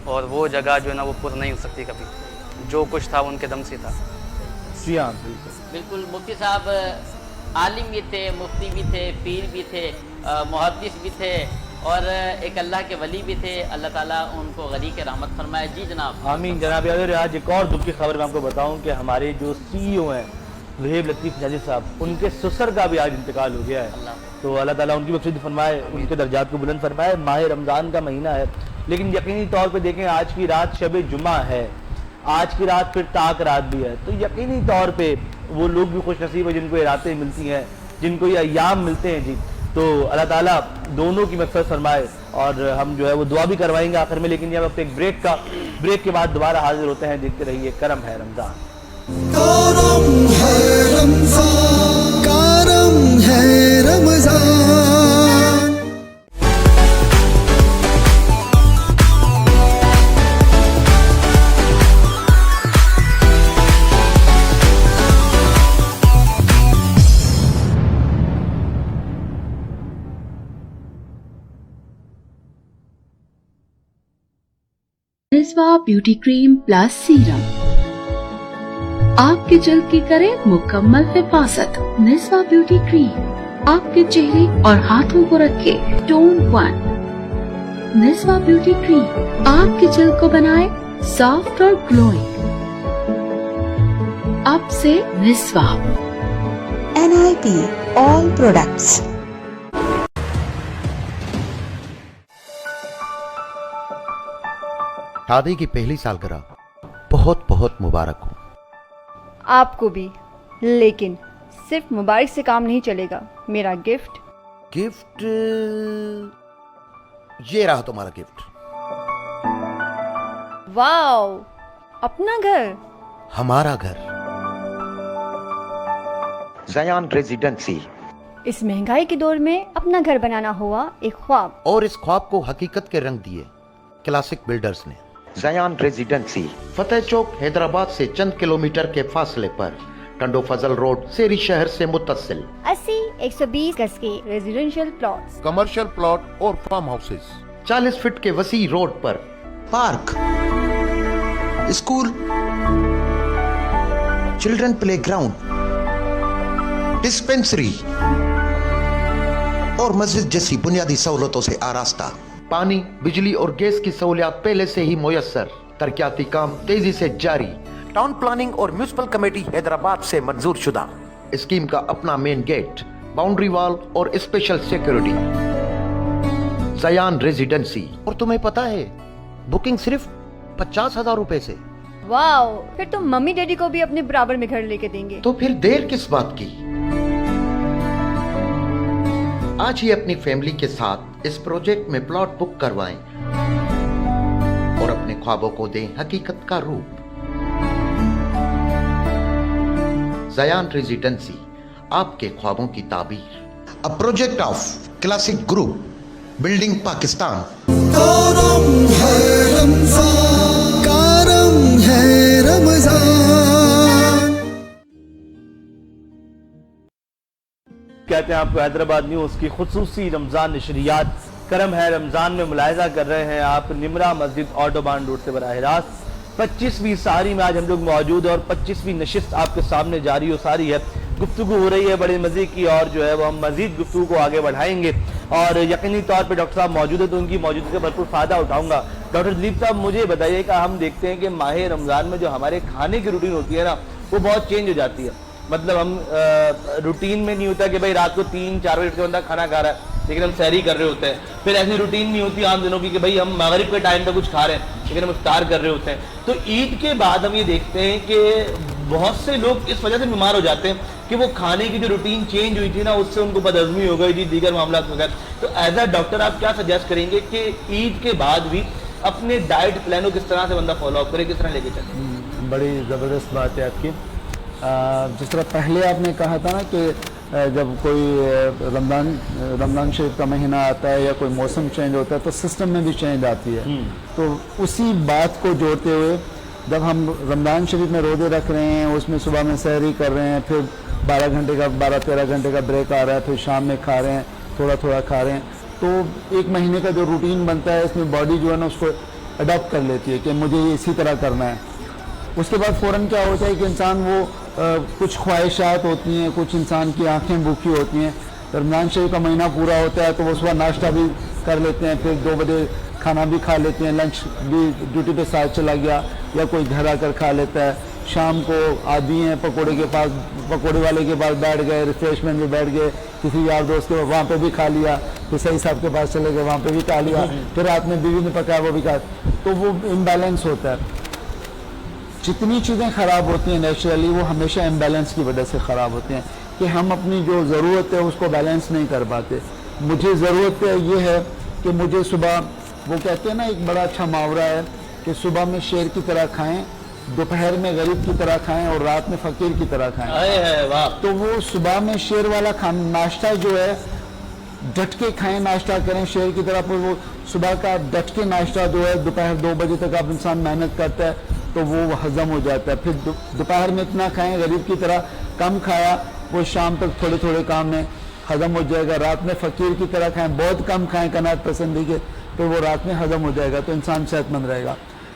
और वो जगह जो है ना वो पूरी नहीं हो सकती कभी। जो कुछ था उनके दम से था। जी हाँ बिल्कुल। मुफ्ती साहब आलिम भी थे, मुफ्ती भी थे, पीर भी थे, मुहद्दिस भी थे और एक अल्लाह के वली भी थे। अल्लाह ताला उनको गनी के रहमत फरमाए। जी जनाब। आमीन जनाब। आज एक और दुख की खबर मैं आपको बताऊं कि हमारे जो CEO हैं वहीब लतीफ़ नियाज़ी साहब, उनके ससुर का भी आज इंतकाल हो गया है। तो अल्लाह ताला उनकी बख्शिश फरमाए, उनके दर्जात को बुलंद फरमाए। माह रमज़ान का महीना है, लेकिन यकीनी तौर पर देखें आज की रात शब जुमा है, आज की रात फिर ताक रात भी है, तो यकीनी तौर पे वो लोग भी खुश नसीब है जिनको ये रातें मिलती हैं, जिनको ये अय्याम मिलते हैं। जी तो अल्लाह ताला दोनों की मग़फ़िरत फरमाए और हम जो है वो दुआ भी करवाएंगे आखिर में। लेकिन ये वक्त एक ब्रेक के बाद दोबारा हाजिर होते हैं। देखते रहिए करम है रमज़ान। करम है रमज़ान, करम है Ramzan. Niswa beauty cream plus serum आपके जल्द की करे मुकम्मल हिफाजत। निस्वा ब्यूटी क्रीम आपके चेहरे और हाथों को रखे टोन 1। निस्वा ब्यूटी क्रीम आपके जल्द को बनाए सॉफ्ट और ग्लोइंग। अब से निस्वा। NIP all products। शादी की पहली सालगिरह बहुत बहुत मुबारक हो। आपको भी, लेकिन सिर्फ मुबारक से काम नहीं चलेगा। मेरा गिफ्ट ये रहा तुम्हारा गिफ्ट। वाओ, अपना घर, हमारा घर, ज़यान रेजिडेंसी। इस महंगाई के दौर में अपना घर बनाना हुआ एक ख्वाब, और इस ख्वाब को हकीकत के रंग दिए क्लासिक बिल्डर्स ने। ज़यान रेजिडेंसी फतेह चौक हैदराबाद से चंद किलोमीटर के फासले पर, टंडो फजल रोड, सेरी शहर से मुत्तसिल 80-120 गज के रेजिडेंशियल प्लॉट्स, कमर्शियल प्लॉट और फार्म हाउसेस, 40 फीट के वसी रोड पर park, school, children play ground, dispensary और मस्जिद जैसी बुनियादी सहूलतों से आरास्ता। पानी, बिजली और गैस की सहूलियात पहले से ही मुयस्सर। तरक्याती काम तेजी से जारी। टाउन प्लानिंग और म्यूनिसिपल कमेटी हैदराबाद से मंजूर शुदा। स्कीम का अपना मेन गेट, बाउंड्री वॉल और स्पेशल सिक्योरिटी। जयान रेजिडेंसी। और तुम्हें पता है बुकिंग सिर्फ 50,000 रुपए से। वाओ, फिर तो मम्मी डैडी को भी अपने बराबर में घर लेके देंगे। तो फिर देर किस बात की, आज ही अपनी फैमिली के साथ इस प्रोजेक्ट में प्लॉट बुक करवाएं और अपने ख्वाबों को दें हकीकत का रूप। जयान रेजिडेंसी, आपके ख्वाबों की ताबीर। A project of Classic Group, Building Pakistan. करम है रमजान, करम है रमजान। कहते हैं आपको हैदराबाद न्यूज़ की खुसूसी रमज़ान नशरियात करम है रमज़ान में मुलाहिज़ा कर रहे हैं आप निमरा मस्जिद ऑटोबान रोड से बराह रास्त 25वीं सारी में आज हम लोग मौजूद हैं और 25वीं नशिस्त आपके सामने जारी और सारी है। गुफ्तगू हो रही है बड़े मज़े की और जो है वो हम मज़ीद गुफ्तगू को आगे बढ़ाएंगे और यकीनी तौर पे डॉक्टर साहब मौजूद है तो उनकी मौजूदगी का भरपूर फ़ायदा उठाऊंगा। डॉक्टर दिलीप साहब मुझे बताइए कि हम देखते हैं कि माह रमज़ान में जो हमारे खाने की रूटीन होती है ना वो बहुत चेंज हो जाती है। मतलब हम रूटीन में नहीं होता कि भाई रात को 3-4 बजे बंदा खाना खा रहा है लेकिन हम सहरी कर रहे होते हैं। फिर ऐसी रूटीन नहीं होती आम दिनों की कि भाई हम मगरिब के टाइम पे कुछ खा रहे हैं लेकिन हम इफ्तार कर रहे होते हैं। तो ईद के बाद हम ये देखते हैं कि बहुत से लोग इस वजह से बीमार हो जाते हैं कि वो खाने की जो रूटीन चेंज हुई थी ना उससे उनको बदहज़मी हो गई थी, दीगर मामला वगैरह। तो एज अ डॉक्टर आप क्या सजेस्ट करेंगे कि ईद के बाद भी अपने डाइट प्लान को किस तरह से बंदा फॉलो अप करे, किस तरह लेके चले? बड़ी ज़बरदस्त बात है आपकी। जिस तरह पहले आपने कहा था ना कि जब कोई रमज़ान शरीफ का महीना आता है या कोई मौसम चेंज होता है तो सिस्टम में भी चेंज आती है। तो उसी बात को जोड़ते हुए जब हम रमज़ान शरीफ में रोज़े रख रहे हैं उसमें सुबह में सहरी कर रहे हैं, फिर 12-13 घंटे का ब्रेक आ रहा है, फिर शाम में खा रहे हैं, थोड़ा थोड़ा खा रहे हैं, तो एक महीने का जो रूटीन बनता है इसमें बॉडी जो है ना उसको अडॉप्ट कर लेती है कि मुझे ये इसी तरह करना है। उसके बाद फ़ौरन क्या होता है कि इंसान वो कुछ ख्वाहिशात होती हैं, कुछ इंसान की आंखें भूखी होती हैं। रमज़ान शरीफ का महीना पूरा होता है तो वो सुबह नाश्ता भी कर लेते हैं, फिर 2 बजे खाना भी खा लेते हैं, लंच भी ड्यूटी पे साथ चला गया या कोई घर आकर खा लेता है। शाम को आदि हैं पकौड़े वाले के पास बैठ गए, रिफ्रेशमेंट में बैठ गए, किसी यार दोस्त के वहाँ पे भी खा लिया, फिर सही साहब के पास चले गए वहाँ पे भी खा लिया, फिर रात में बीवी ने पकाया वो भी खा। तो वो इम्बैलेंस होता है। जितनी चीज़ें ख़राब होती हैं नेचुरली वो हमेशा इम्बैलेंस की वजह से ख़राब होती हैं कि हम अपनी जो ज़रूरत है उसको बैलेंस नहीं कर पाते। मुझे ज़रूरत ये है कि मुझे सुबह, वो कहते हैं ना एक बड़ा अच्छा मुहावरा है कि सुबह में शेर की तरह खाएं, दोपहर में गरीब की तरह खाएं और रात में फ़कीर की तरह खाएं। तो वो सुबह में शेर वाला खाना नाश्ता जो है डट के खाएं, नाश्ता करें शेर की तरह। पर वो सुबह का डट के नाश्ता जो है दोपहर 2 बजे तक आप इंसान मेहनत करता है तो वो हजम हो जाता है। फिर दोपहर में इतना खाएं गरीब की तरह, कम खाया वो शाम तक थोड़े थोड़े काम में हजम हो जाएगा। रात में फ़कीर की तरह खाएं, बहुत कम खाएं कनात पसंदी के, तो वो रात में हजम हो जाएगा, तो इंसान सेहतमंद रहेगा।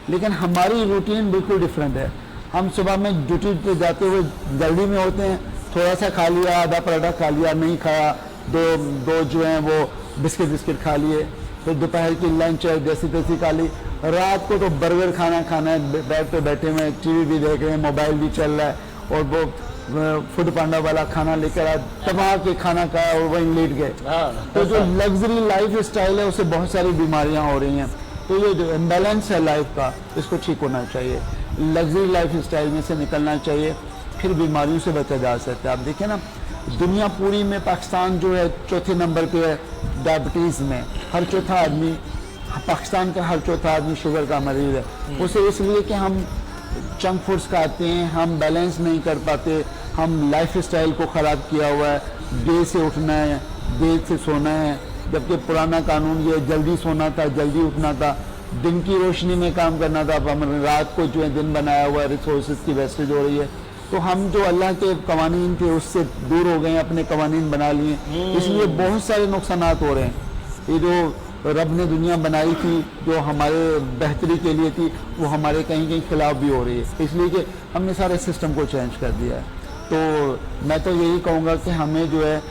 लेकिन हमारी रूटीन बिल्कुल डिफरेंट है। हम सुबह में ड्यूटी पे जाते हुए जल्दी में होते हैं, थोड़ा सा खा लिया, आधा पराठा खा लिया, नहीं खाया, दो जो हैं वो बिस्किट खा लिए, फिर दोपहर की लंच है जैसी तैसी खा ली, रात को तो बर्गर खाना है, बेड पे बैठे हुए टीवी भी देख रहे हैं, मोबाइल भी चल रहा है और वो फूड पांडा वाला खाना लेकर आए, तबाह के खाना खाया और वहीं लेट गए। तो जो लग्जरी लाइफ स्टाइल है उससे बहुत सारी बीमारियां हो रही हैं। तो ये जो इम्बैलेंस है लाइफ का इसको ठीक होना चाहिए, लग्जरी लाइफ स्टाइल में से निकलना चाहिए, फिर बीमारियों से बचा जा सकता है। आप देखें ना दुनिया पूरी में पाकिस्तान जो है 4थे नंबर पे है डायबिटीज़ में। हर चौथा आदमी, पाकिस्तान का हर चौथा आदमी शुगर का मरीज़ है। उसे इसलिए कि हम जंक फूड्स खाते हैं, हम बैलेंस नहीं कर पाते, हम लाइफ स्टाइल को ख़राब किया हुआ है। देर से उठना है, देर से सोना है, जबकि पुराना कानून ये जल्दी सोना था, जल्दी उठना था, दिन की रोशनी में काम करना था। अब हमने रात को जो है दिन बनाया हुआ है, रिसोर्सेज की वेस्टेज हो रही है। तो हम जो अल्लाह के कवानीन थे उससे दूर हो गए, अपने कवानीन बना लिए, इसलिए बहुत सारे नुकसानात हो रहे हैं। ये जो रब ने दुनिया बनाई थी जो हमारे बेहतरी के लिए थी वो हमारे कहीं खिलाफ भी हो रही है, इसलिए कि हमने सारे सिस्टम को चेंज कर दिया है। तो मैं तो यही कहूँगा कि हमें जो है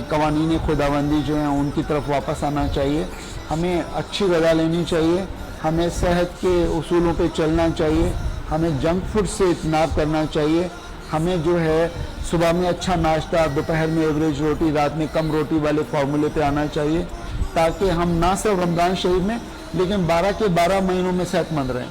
कवानीन खुदाबंदी जो हैं उनकी तरफ वापस आना चाहिए, हमें अच्छी ग़िज़ा लेनी चाहिए, हमें सेहत के उसूलों पे चलना चाहिए, हमें जंक फूड से इज्तनाब करना चाहिए, ہمیں جو ہے صبح میں اچھا ناشتہ، دوپہر میں ایوریج روٹی، رات میں کم روٹی والے فارمولے پہ آنا چاہیے تاکہ ہم نہ صرف رمضان شریف میں لیکن 12 کے 12 مہینوں میں صحت مند رہیں۔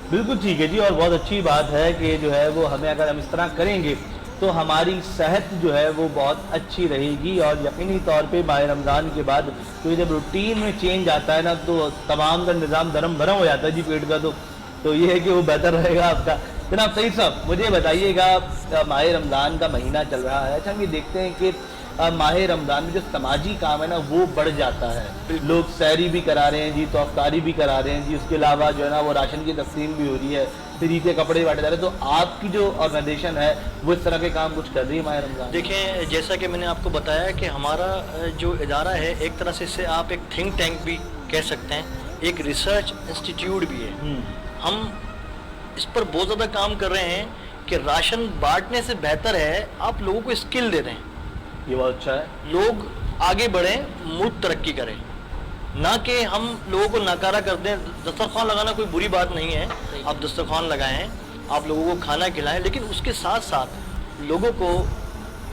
بالکل ٹھیک ہے جی، اور بہت اچھی بات ہے کہ جو ہے وہ ہمیں اگر ہم اس طرح کریں گے تو ہماری صحت جو ہے وہ بہت اچھی رہے گی، اور یقینی طور پہ ماہ رمضان کے بعد تو جب روٹین میں چینج آتا ہے نا تو تمام کا نظام درم بھرم ہو جاتا ہے جی پیٹ کا، تو یہ ہے کہ وہ بہتر رہے گا آپ کا۔ جناب سعید صاحب مجھے بتائیے گا، ماہ رمضان کا مہینہ چل رہا ہے، اچھا ہم یہ دیکھتے ہیں کہ ماہ رمضان میں جو سماجی کام ہے نا وہ بڑھ جاتا ہے، لوگ سحری بھی کرا رہے ہیں جی، تو افطاری بھی کرا رہے ہیں جی، اس کے علاوہ جو ہے نا وہ راشن کی تقسیم بھی ہو رہی ہے، پھر عید کے کپڑے بانٹے جا رہے ہیں، تو آپ کی جو آرگنائزیشن ہے وہ اس طرح کے کام کچھ کر رہی ہے ماہ رمضان؟ دیکھیں جیسا کہ میں نے آپ کو بتایا کہ ہمارا جو ادارہ ہے ایک طرح سے اسے آپ ایک تھنک ٹینک بھی کہہ سکتے ہیں، ایک ریسرچ انسٹیٹیوٹ بھی ہے۔ ہم اس پر بہت زیادہ کام کر رہے ہیں کہ راشن بانٹنے سے بہتر ہے آپ لوگوں کو اسکل دے دیں، یہ بہت اچھا ہے، لوگ آگے بڑھیں، ملک ترقی کریں، نہ کہ ہم لوگوں کو ناکارہ کر دیں۔ دسترخوان لگانا کوئی بری بات نہیں ہے، آپ دسترخوان لگائیں، آپ لوگوں کو کھانا کھلائیں، لیکن اس کے ساتھ ساتھ لوگوں کو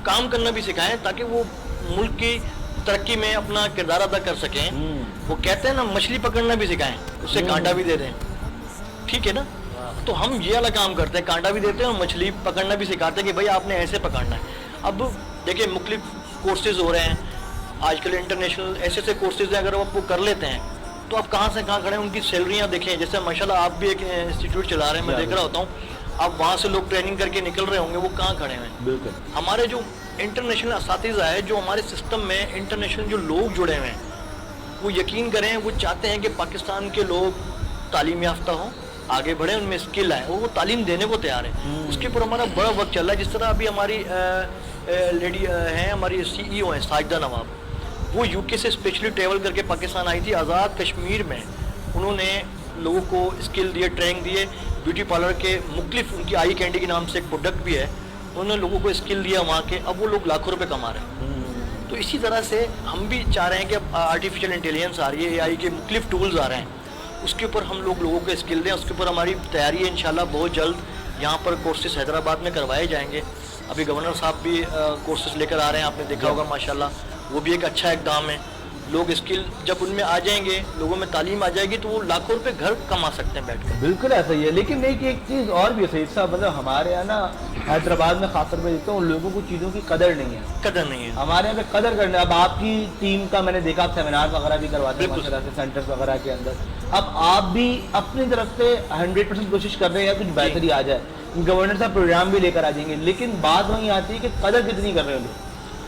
کام کرنا بھی سکھائیں تاکہ وہ ملک کی ترقی میں اپنا کردار ادا کر سکیں۔ وہ کہتے ہیں نا مچھلی پکڑنا بھی سکھائیں، اس سے کانٹا بھی دے دیں، ٹھیک ہے نا؟ تو ہم یہ والا کام کرتے ہیں، کانٹا بھی دیتے ہیں اور مچھلی پکڑنا بھی سکھاتے ہیں کہ بھائی آپ نے ایسے پکڑنا ہے۔ اب دیکھیں مختلف کورسز ہو رہے ہیں آج کل، انٹرنیشنل ایسے ایسے کورسز ہیں، اگر آپ وہ کر لیتے ہیں تو آپ کہاں سے کہاں کھڑے ہیں، ان کی سیلریاں دیکھیں۔ جیسے ماشاءاللہ آپ بھی ایک انسٹیٹیوٹ چلا رہے ہیں، میں دیکھ رہا ہوتا ہوں، اب وہاں سے لوگ ٹریننگ کر کے نکل رہے ہوں گے، وہ کہاں کھڑے ہیں؟ بالکل ہمارے جو انٹرنیشنل اساتذہ ہے، جو ہمارے سسٹم میں انٹرنیشنل جو لوگ جڑے ہوئے ہیں، وہ یقین کریں وہ چاہتے ہیں کہ پاکستان کے لوگ تعلیم یافتہ ہوں، آگے بڑھیں، ان میں اسکل آئے، وہ تعلیم دینے کو تیار ہیں۔ اس کے اوپر ہمارا بڑا وقت چل رہا ہے۔ جس طرح ابھی ہماری لیڈی ہیں، ہماری CEO ہیں ساجدہ نواب، وہ UK سے اسپیشلی ٹریول کر کے پاکستان آئی تھی، آزاد کشمیر میں انہوں نے لوگوں کو اسکل دیے، ٹریننگ دیے، بیوٹی پارلر کے مختلف، ان کی آئی کینڈی کے نام سے ایک پروڈکٹ بھی ہے، انہوں نے لوگوں کو اسکل دیا وہاں کے، اب وہ لوگ لاکھوں روپے کما رہے ہیں۔ تو اسی طرح سے ہم بھی چاہ رہے ہیں کہ اب آرٹیفیشیل انٹیلیجنس آ رہی ہے، AI کے مختلف ٹولز آ رہے ہیں، اس کے اوپر ہم لوگوں کو اسکل دیں، اس کے اوپر ہماری تیاری ہے انشاءاللہ بہت جلد یہاں پر کورسز حیدرآباد میں کروائے جائیں گے۔ ابھی گورنر صاحب بھی کورسز لے کر آ رہے ہیں، آپ نے دیکھا ہوگا ماشاءاللہ، وہ بھی ایک اچھا اقدام ہے۔ لوگ اسکل جب ان میں آ جائیں گے، لوگوں میں تعلیم آ جائے گی تو وہ لاکھوں روپے گھر کما سکتے ہیں بیٹھ کر۔ بالکل ایسا ہی ہے، لیکن ایک چیز اور بھی ہے سعید صاحب، مطلب ہمارے یہاں نا حیدرآباد میں خاص طور پہ دیکھتا ہوں لوگوں کو چیزوں کی قدر نہیں ہے، ہمارے یہاں پہ قدر کرنا ہے۔ اب آپ کی ٹیم کا میں نے دیکھا آپ سیمینار وغیرہ بھی کرواتے ہیں ماشاءاللہ سے سینٹرز وغیرہ کے اندر، اب آپ بھی اپنی طرف سے 100% کوشش کر رہے ہیں کچھ بہتری آ جائے، گورنر صاحب پروگرام بھی لے کر آ جائیں گے، لیکن بات وہیں آتی ہے کہ قدر کتنی کر رہے ہیں لوگ،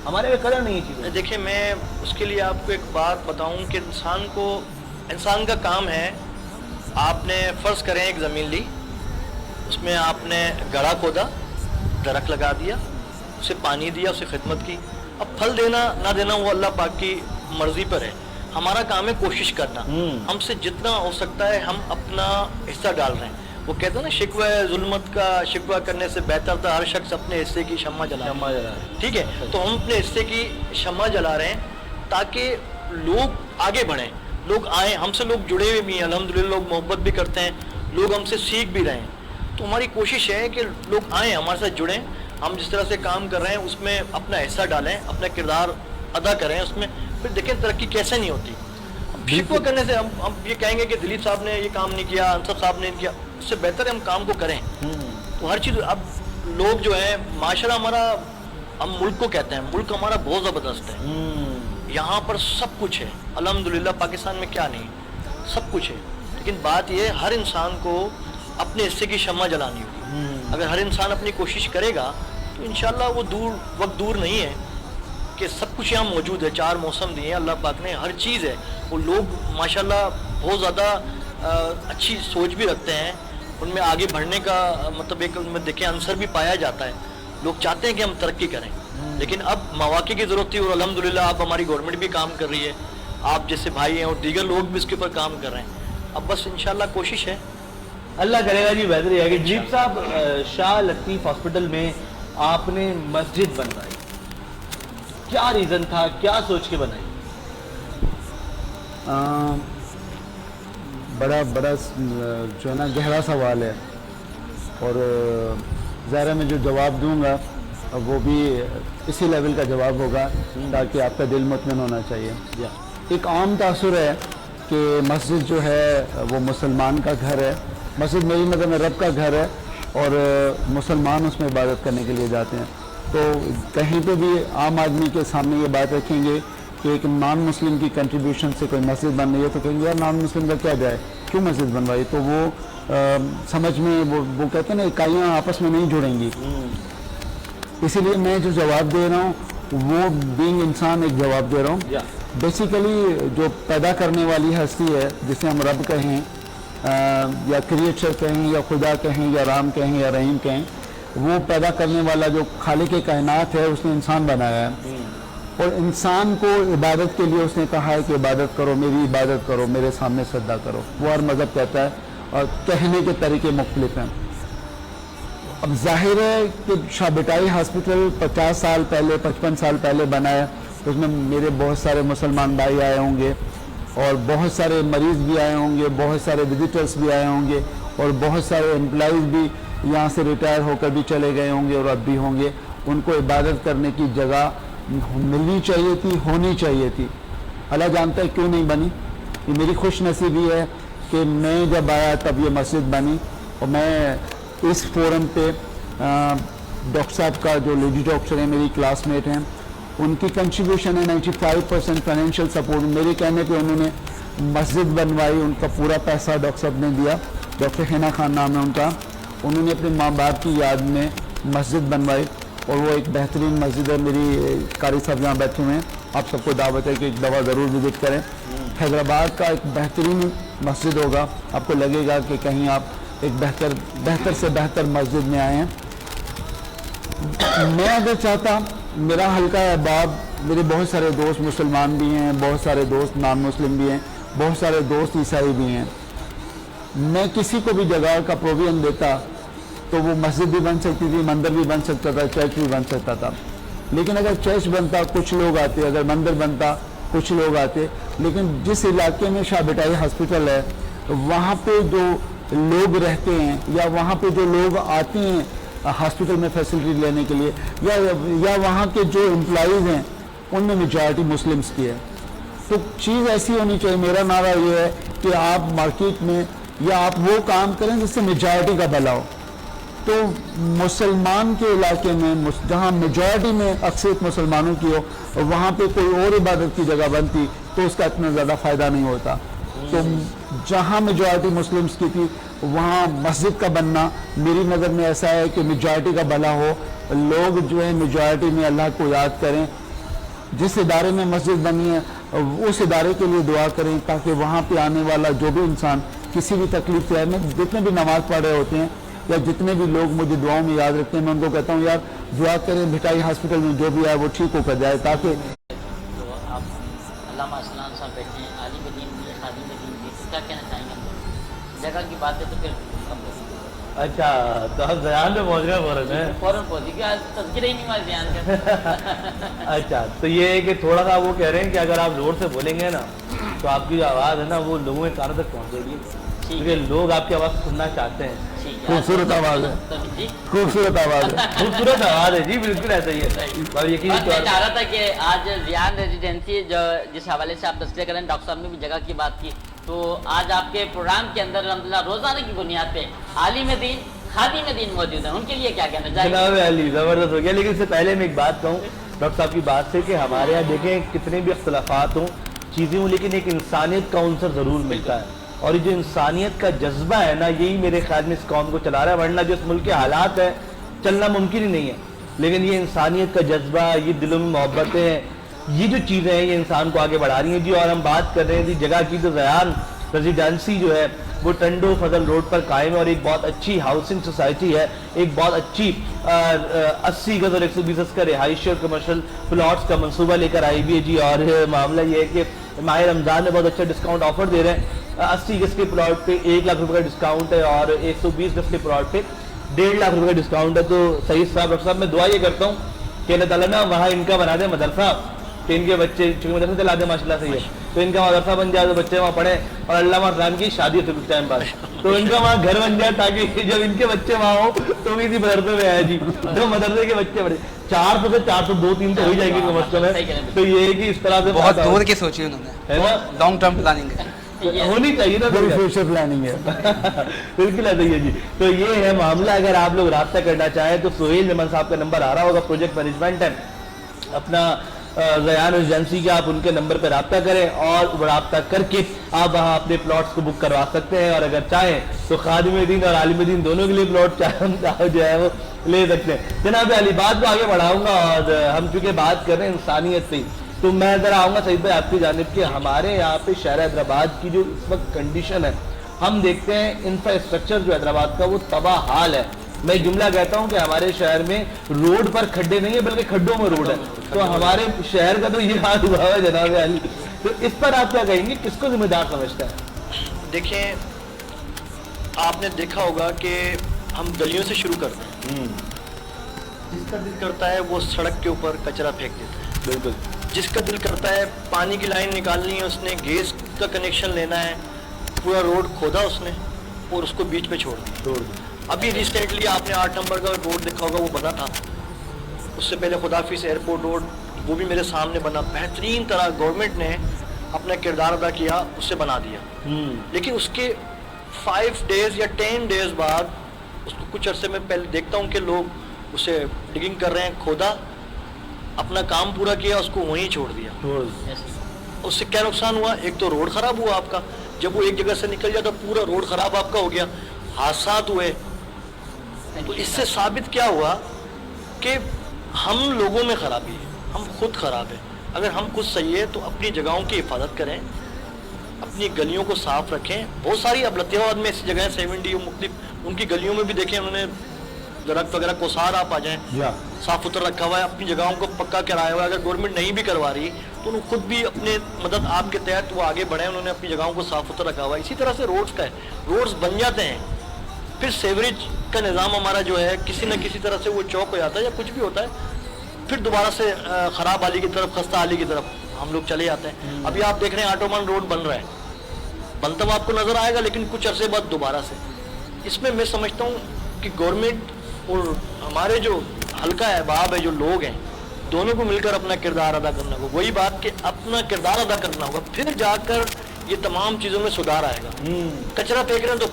ہمارے میں قدر نہیں ہے چیزیں۔ دیکھیں میں اس کے لیے آپ کو ایک بات بتاؤں کہ انسان کا کام ہے، آپ نے فرض کریں ایک زمین لی، اس میں آپ نے گڑھا کھودا، درخت لگا دیا، اسے پانی دیا، اسے خدمت کی، اب پھل دینا نہ دینا وہ اللہ پاک کی مرضی پر ہے، ہمارا کام ہے کوشش کرنا، ہم سے جتنا ہو سکتا ہے ہم اپنا حصہ ڈال رہے ہیں۔ وہ کہتے ہیں نا شکوہ ظلمت کا شکوہ کرنے سے بہتر تھا ہر شخص اپنے حصے کی شمع جلا، ٹھیک ہے؟ تو ہم اپنے حصے کی شمع جلا رہے ہیں تاکہ لوگ آگے بڑھیں، لوگ آئیں، ہم سے لوگ جڑے ہوئے بھی ہیں الحمدللہ، لوگ محبت بھی کرتے ہیں، لوگ ہم سے سیکھ بھی رہے ہیں۔ تو ہماری کوشش ہے کہ لوگ آئیں، ہمارے ساتھ جڑیں، ہم جس طرح سے کام کر رہے ہیں اس میں اپنا حصہ ڈالیں، اپنا کردار ادا کریں اس میں، پھر دیکھیں ترقی کیسے نہیں ہوتی۔ شکوہ کرنے سے ہم یہ کہیں گے کہ دلیپ صاحب نے یہ کام نہیں کیا، انصر صاحب نے کیا، اس سے بہتر ہے ہم کام کو کریں۔ تو ہر چیز، اب لوگ جو ہیں معاشرہ ہمارا، ہم ملک کو کہتے ہیں، ملک ہمارا بہت زبردست ہے، یہاں پر سب کچھ ہے الحمدللہ، پاکستان میں کیا نہیں، سب کچھ ہے، لیکن بات یہ ہے ہر انسان کو اپنے حصے کی شمع جلانی ہوگی۔ اگر ہر انسان اپنی کوشش کرے گا تو انشاءاللہ وہ وقت دور نہیں ہے کہ سب کچھ یہاں موجود ہے، 4 موسم دیے ہیں اللہ پاک نے، ہر چیز ہے، وہ لوگ ماشاءاللہ بہت زیادہ اچھی سوچ بھی رکھتے ہیں، ان میں آگے بڑھنے کا مطلب ایک ان میں دیکھیں عنصر بھی پایا جاتا ہے، لوگ چاہتے ہیں کہ ہم ترقی کریں، لیکن اب مواقع کی ضرورت تھی اور الحمدللہ اب ہماری گورنمنٹ بھی کام کر رہی ہے، آپ جیسے بھائی ہیں اور دیگر لوگ بھی اس کے اوپر کام کر رہے ہیں، اب بس انشاءاللہ کوشش ہے، اللہ کرے گا جی بہتری ہے۔ کہ جیپ صاحب شاہ لطیف ہاسپٹل میں آپ نے مسجد بنوائی، کیا ریزن تھا، کیا سوچ کے بنائی؟ بڑا جو ہے نا گہرا سوال ہے، اور ظاہر ہے میں جو جواب دوں گا وہ بھی اسی لیول کا جواب ہوگا تاکہ آپ کا دل مطمئن ہونا چاہیے. ایک عام تاثر ہے کہ مسجد جو ہے وہ مسلمان کا گھر ہے. مسجد میری نظر میں رب کا گھر ہے اور مسلمان اس میں عبادت کرنے کے لیے جاتے ہیں. تو کہیں پہ بھی عام آدمی کے سامنے یہ بات رکھیں گے کہ ایک نان مسلم کی کنٹریبیوشن سے کوئی مسجد بن رہی ہے تو کہیں گے یار نان مسلم کا کیا جائے, کیوں مسجد بنوائی. تو وہ سمجھ میں وہ کہتے ہیں نا اکائیاں آپس میں نہیں جڑیں گی. اسی لیے میں جو جواب دے رہا ہوں وہ بینگ انسان ایک جواب دے رہا ہوں. بیسیکلی جو پیدا کرنے والی ہستی ہے جسے ہم رب کہیں یا کریٹر کہیں یا خدا کہیں یا رام کہیں یا رحیم کہیں, وہ پیدا کرنے والا جو خالق کائنات ہے اس نے انسان بنایا ہے اور انسان کو عبادت کے لیے اس نے کہا ہے کہ عبادت کرو, میری عبادت کرو, میرے سامنے سجدہ کرو. وہ ہر مذہب کہتا ہے اور کہنے کے طریقے مختلف ہیں. اب ظاہر ہے کہ شاہ بٹائی ہاسپٹل 50 سال پہلے 55 سال پہلے بنا ہے, اس میں میرے بہت سارے مسلمان بھائی آئے ہوں گے اور بہت سارے مریض بھی آئے ہوں گے, بہت سارے وزٹرس بھی آئے ہوں گے اور بہت سارے امپلائیز بھی یہاں سے ریٹائر ہو کر بھی چلے گئے ہوں گے اور اب بھی ہوں گے. ان کو عبادت کرنے کی جگہ ملنی چاہیے تھی, ہونی چاہیے تھی. اللہ جانتا ہے کیوں نہیں بنی. یہ میری خوش نصیبی ہے کہ میں جب آیا تب یہ مسجد بنی. اور میں اس فورم پہ ڈاکٹر صاحب کا جو لیڈی ڈاکٹر ہیں میری کلاس میٹ ہیں, ان کی کنٹریبیوشن ہے 95% فائنینشیل سپورٹ. میرے کہنے پہ انہوں نے مسجد بنوائی, ان کا پورا پیسہ ڈاکٹر صاحب نے دیا. ڈاکٹر حنا خان نام ہے ان کا. انہوں نے اپنے ماں باپ کی یاد میں مسجد بنوائی اور وہ ایک بہترین مسجد ہے. میری قاری صاحب جہاں بیٹھے ہوئے ہیں, آپ سب کو دعوت ہے کہ ایک دفعہ ضرور وزٹ کریں. حیدرآباد کا ایک بہترین مسجد ہوگا, آپ کو لگے گا کہ کہیں آپ ایک بہتر سے بہتر مسجد میں آئے ہیں. میں اگر چاہتا, میرا حلقہ احباب, میرے بہت سارے دوست مسلمان بھی ہیں, بہت سارے دوست نان مسلم بھی ہیں, بہت سارے دوست عیسائی بھی ہیں. میں کسی کو بھی جگہ کا پروویژن دیتا تو وہ مسجد بھی بن سکتی تھی, مندر بھی بن سکتا تھا, چرچ بھی بن سکتا تھا. لیکن اگر چرچ بنتا کچھ لوگ آتے, اگر مندر بنتا کچھ لوگ آتے. لیکن جس علاقے میں شاہ بٹائی ہاسپٹل ہے وہاں پہ جو لوگ رہتے ہیں یا وہاں پہ جو لوگ آتے ہیں ہاسپٹل میں فیسلٹی لینے کے لیے یا وہاں کے جو امپلائیز ہیں ان میں میجارٹی مسلمس کی ہے. تو چیز ایسی ہونی چاہیے. میرا نعرہ یہ ہے کہ آپ مارکیٹ میں یا آپ وہ کام کریں جس سے میجارٹی کا بھلا ہو. تو مسلمان کے علاقے میں جہاں میجارٹی میں اکثریت مسلمانوں کی ہو وہاں پہ کوئی اور عبادت کی جگہ بنتی تو اس کا اتنا زیادہ فائدہ نہیں ہوتا. تو جہاں میجارٹی مسلمس کی تھی وہاں مسجد کا بننا میری نظر میں ایسا ہے کہ میجارٹی کا بھلا ہو. لوگ جو ہے میجارٹی میں اللہ کو یاد کریں. جس ادارے میں مسجد بنی ہے اس ادارے کے لیے دعا کریں تاکہ وہاں پہ آنے والا جو بھی انسان کسی بھی تکلیف سے ہے, میں جتنے بھی نماز پڑھ رہے ہوتے ہیں یا جتنے بھی لوگ مجھے دعاؤں میں یاد رکھتے ہیں میں ان کو کہتا ہوں یار دعا کریں بھٹائی ہاسپٹل میں جو بھی آئے وہ ٹھیک ہو کر جائے. تاکہ آپ علامہ اسلام صاحب بیٹھے ہیں, عالم دین بھی, خادم دین بھی, کیا کہنا چاہیں گے؟ جگہ کی بات ہے تو پھر اچھا تو آپ زیان میں پہنچ گئے فوراً پہنچ گیا, تذکرہ ہی نہیں ہوا زیان کا. اچھا تو یہ ہے کہ تھوڑا سا وہ کہہ رہے ہیں کہ اگر آپ زور سے بولیں گے نا تو آپ کی جو آواز ہے نا وہ لوگوں کے کانوں تک پہنچے گی, کیونکہ لوگ آپ کی آواز سننا چاہتے ہیں. خوبصورت آواز ہے, خوبصورت آواز ہے, خوبصورت آواز ہے جی, بالکل ایسا ہی ہے. اور یقینی میں چاہ رہا تھا کہ آج زیان ریزیڈنسی جو جس حوالے سے آپ تذکرہ کریں, ڈاکٹر صاحب نے بھی جگہ کی بات کی, تو آج آپ کے پروگرام کے اندر الحمدللہ روزانہ کی بنیاد پہ عالم دین خادم دین موجود ہیں, ان کے لیے کیا کہنا چاہیے؟ جناب علی زبردست ہو گیا. لیکن اس سے پہلے میں ایک بات کہوں ڈاکٹر صاحب کی بات سے کہ ہمارے یہاں دیکھیں کتنے بھی اختلافات ہوں چیزیں ہوں لیکن ایک انسانیت کا عنصر ضرور ملتا ہے. اور یہ جو انسانیت کا جذبہ ہے نا یہی میرے خیال میں اس قوم کو چلا رہا ہے, ورنہ جو اس ملک کے حالات ہیں چلنا ممکن ہی نہیں ہے. لیکن یہ انسانیت کا جذبہ, یہ دلوں میں محبتیں, یہ جو چیزیں ہیں یہ انسان کو آگے بڑھا رہی ہیں. جی اور ہم بات کر رہے ہیں جی جگہ کی, تو زیان ریزیڈنسی جو ہے وہ ٹنڈو فضل روڈ پر قائم ہے اور ایک بہت اچھی ہاؤسنگ سوسائٹی ہے. ایک بہت اچھی 80 گز اور 120 گز کا رہائشی اور کمرشل پلاٹس کا منصوبہ لے کر آئی بھی ہے جی. اور معاملہ یہ ہے کہ ماہ رمضان میں بہت اچھا ڈسکاؤنٹ آفر دے رہے ہیں. 80 گز کے پلاٹ پہ 1 لاکھ روپے کا ڈسکاؤنٹ ہے اور 120 گز کے پلاٹ پہ 1.5 لاکھ روپے کا ڈسکاؤنٹ ہے. تو صحیح صاحب ڈاکٹر صاحب میں دعا یہ کرتا ہوں کہ اللہ تعالیٰ نا وہاں ان کا بنا دے مدرسہ کہ ان کے بچے چونکہ مدرسہ چلاتے ہیں ماشاءاللہ سے یہ، تو ان کا مدرسہ بن جائے تو بچے وہاں پڑھیں، اور علامہ اقلام کی شادی ہوتی کچھ ٹائم بعد تو ان کا وہاں گھر بن جائے تاکہ جب ان کے بچے وہاں ہوں تو بھی اسی مدرسے میں آئے جی، جو مدرسے کے بچے پڑھے 400 سے 402 3 تو ہو ہی جائے گی کم از کم ہے. تو یہ ہے کہ اس طرح سے بہت دور کی سوچی انہوں نے، لانگ ٹرم پلاننگ ہے، ہونی چاہیے نا، فیوچر پلاننگ ہے. بالکل ایسا ہی ہے جی. تو یہ ہے معاملہ. اگر آپ لوگ رابطہ کرنا چاہیں تو سہیل نعمان صاحب کا نمبر آ رہا ہوگا، پروجیکٹ مینجمنٹ ہے اپنا زیان ایجنسی کے، آپ ان کے نمبر پہ رابطہ کریں اور رابطہ کر کے آپ وہاں اپنے پلاٹس کو بک کروا سکتے ہیں، اور اگر چاہیں تو خادم دین اور عالم دین دونوں کے لیے پلاٹ جو ہے وہ لے سکتے ہیں. جناب علی بات کو آگے بڑھاؤں گا، اور ہم چونکہ بات کر رہے ہیں انسانیت سے، تو میں ذرا آؤں گا سعید بھائی آپ کی جانب کہ ہمارے یہاں پہ شہر حیدرآباد کی جو اس وقت کنڈیشن ہے، ہم دیکھتے ہیں انفراسٹرکچر جو حیدرآباد کا وہ تباہ حال ہے. میں جملہ کہتا ہوں کہ ہمارے شہر میں روڈ پر کھڈے نہیں ہیں بلکہ کھڈوں میں روڈ ہے. تو ہمارے شہر کا تو یہ حال ہوا ہے جناب علی، تو اس پر آپ کیا کہیں گے، کس کو ذمہ دار سمجھتا ہے؟ دیکھیں آپ نے دیکھا ہوگا کہ ہم گلیوں سے شروع کرتے ہیں، جس کا دل کرتا ہے وہ سڑک کے اوپر کچرا پھینک دیتا ہے. بالکل. جس کا دل کرتا ہے پانی کی لائن نکالنی ہے، اس نے گیس کا کنیکشن لینا ہے، پورا روڈ کھودا اس نے اور اس کو بیچ میں چھوڑ دیا. ابھی ریسنٹلی آپ نے 8 نمبر کا روڈ دیکھا ہوگا، وہ بنا تھا. اس سے پہلے خدافظ ایئرپورٹ روڈ وہ بھی میرے سامنے بنا. بہترین طرح گورنمنٹ نے اپنا کردار ادا کیا، اسے بنا دیا. لیکن اس کے 5 ڈیز یا 10 ڈیز بعد اس کو کچھ عرصے میں پہلے دیکھتا ہوں کہ لوگ اسے ڈگنگ کر رہے ہیں، کھودا، اپنا کام پورا کیا، اس کو وہیں چھوڑ دیا. اس سے کیا نقصان ہوا؟ ایک تو روڈ خراب ہوا آپ کا، جب وہ ایک جگہ سے نکل جاتا پورا روڈ خراب آپ کا ہو گیا، حادثات ہوئے. تو اس سے ثابت کیا ہوا کہ ہم لوگوں میں خرابی ہے، ہم خود خراب ہیں. اگر ہم خود صحیح ہے تو اپنی جگہوں کی حفاظت کریں، اپنی گلیوں کو صاف رکھیں. بہت ساری اب لطیف آباد میں ایسی جگہیں 70 مختلف ان کی گلیوں میں بھی دیکھیں انہوں نے درخت وغیرہ کوسار آپ آ جائیں صاف ستھرا رکھا ہوا ہے، اپنی جگہوں کو پکا کرایا ہوا ہے. اگر گورنمنٹ نہیں بھی کروا رہی تو انہوں خود بھی اپنے مدد آپ کے تحت وہ آگے بڑھیں، انہوں نے اپنی جگہوں کو صاف ستھرا رکھا ہوا ہے. اسی طرح سے روڈز کا ہے، روڈز بن جاتے ہیں، پھر سیوریج کا نظام ہمارا جو ہے کسی نہ کسی طرح سے وہ چوک ہو جاتا ہے یا کچھ بھی ہوتا ہے، پھر دوبارہ سے خراب حالی کی طرف، خستہ حالی کی طرف ہم لوگ چلے جاتے ہیں. ابھی آپ دیکھ رہے ہیں آٹومان روڈ بن رہا ہے، بنتا ہوا آپ کو نظر آئے گا لیکن کچھ عرصے بعد دوبارہ سے. اس میں سمجھتا ہوں کہ گورنمنٹ اور ہمارے جو حلقہ احباب ہے، جو لوگ ہیں، دونوں کو مل کر اپنا کردار ادا کرنا ہوگا. وہی بات کہ اپنا کردار ادا کرنا ہوگا، پھر جا کر یہ تمام چیزوں میں سدھار آئے گا. کچرا پھینک رہے ہیں تو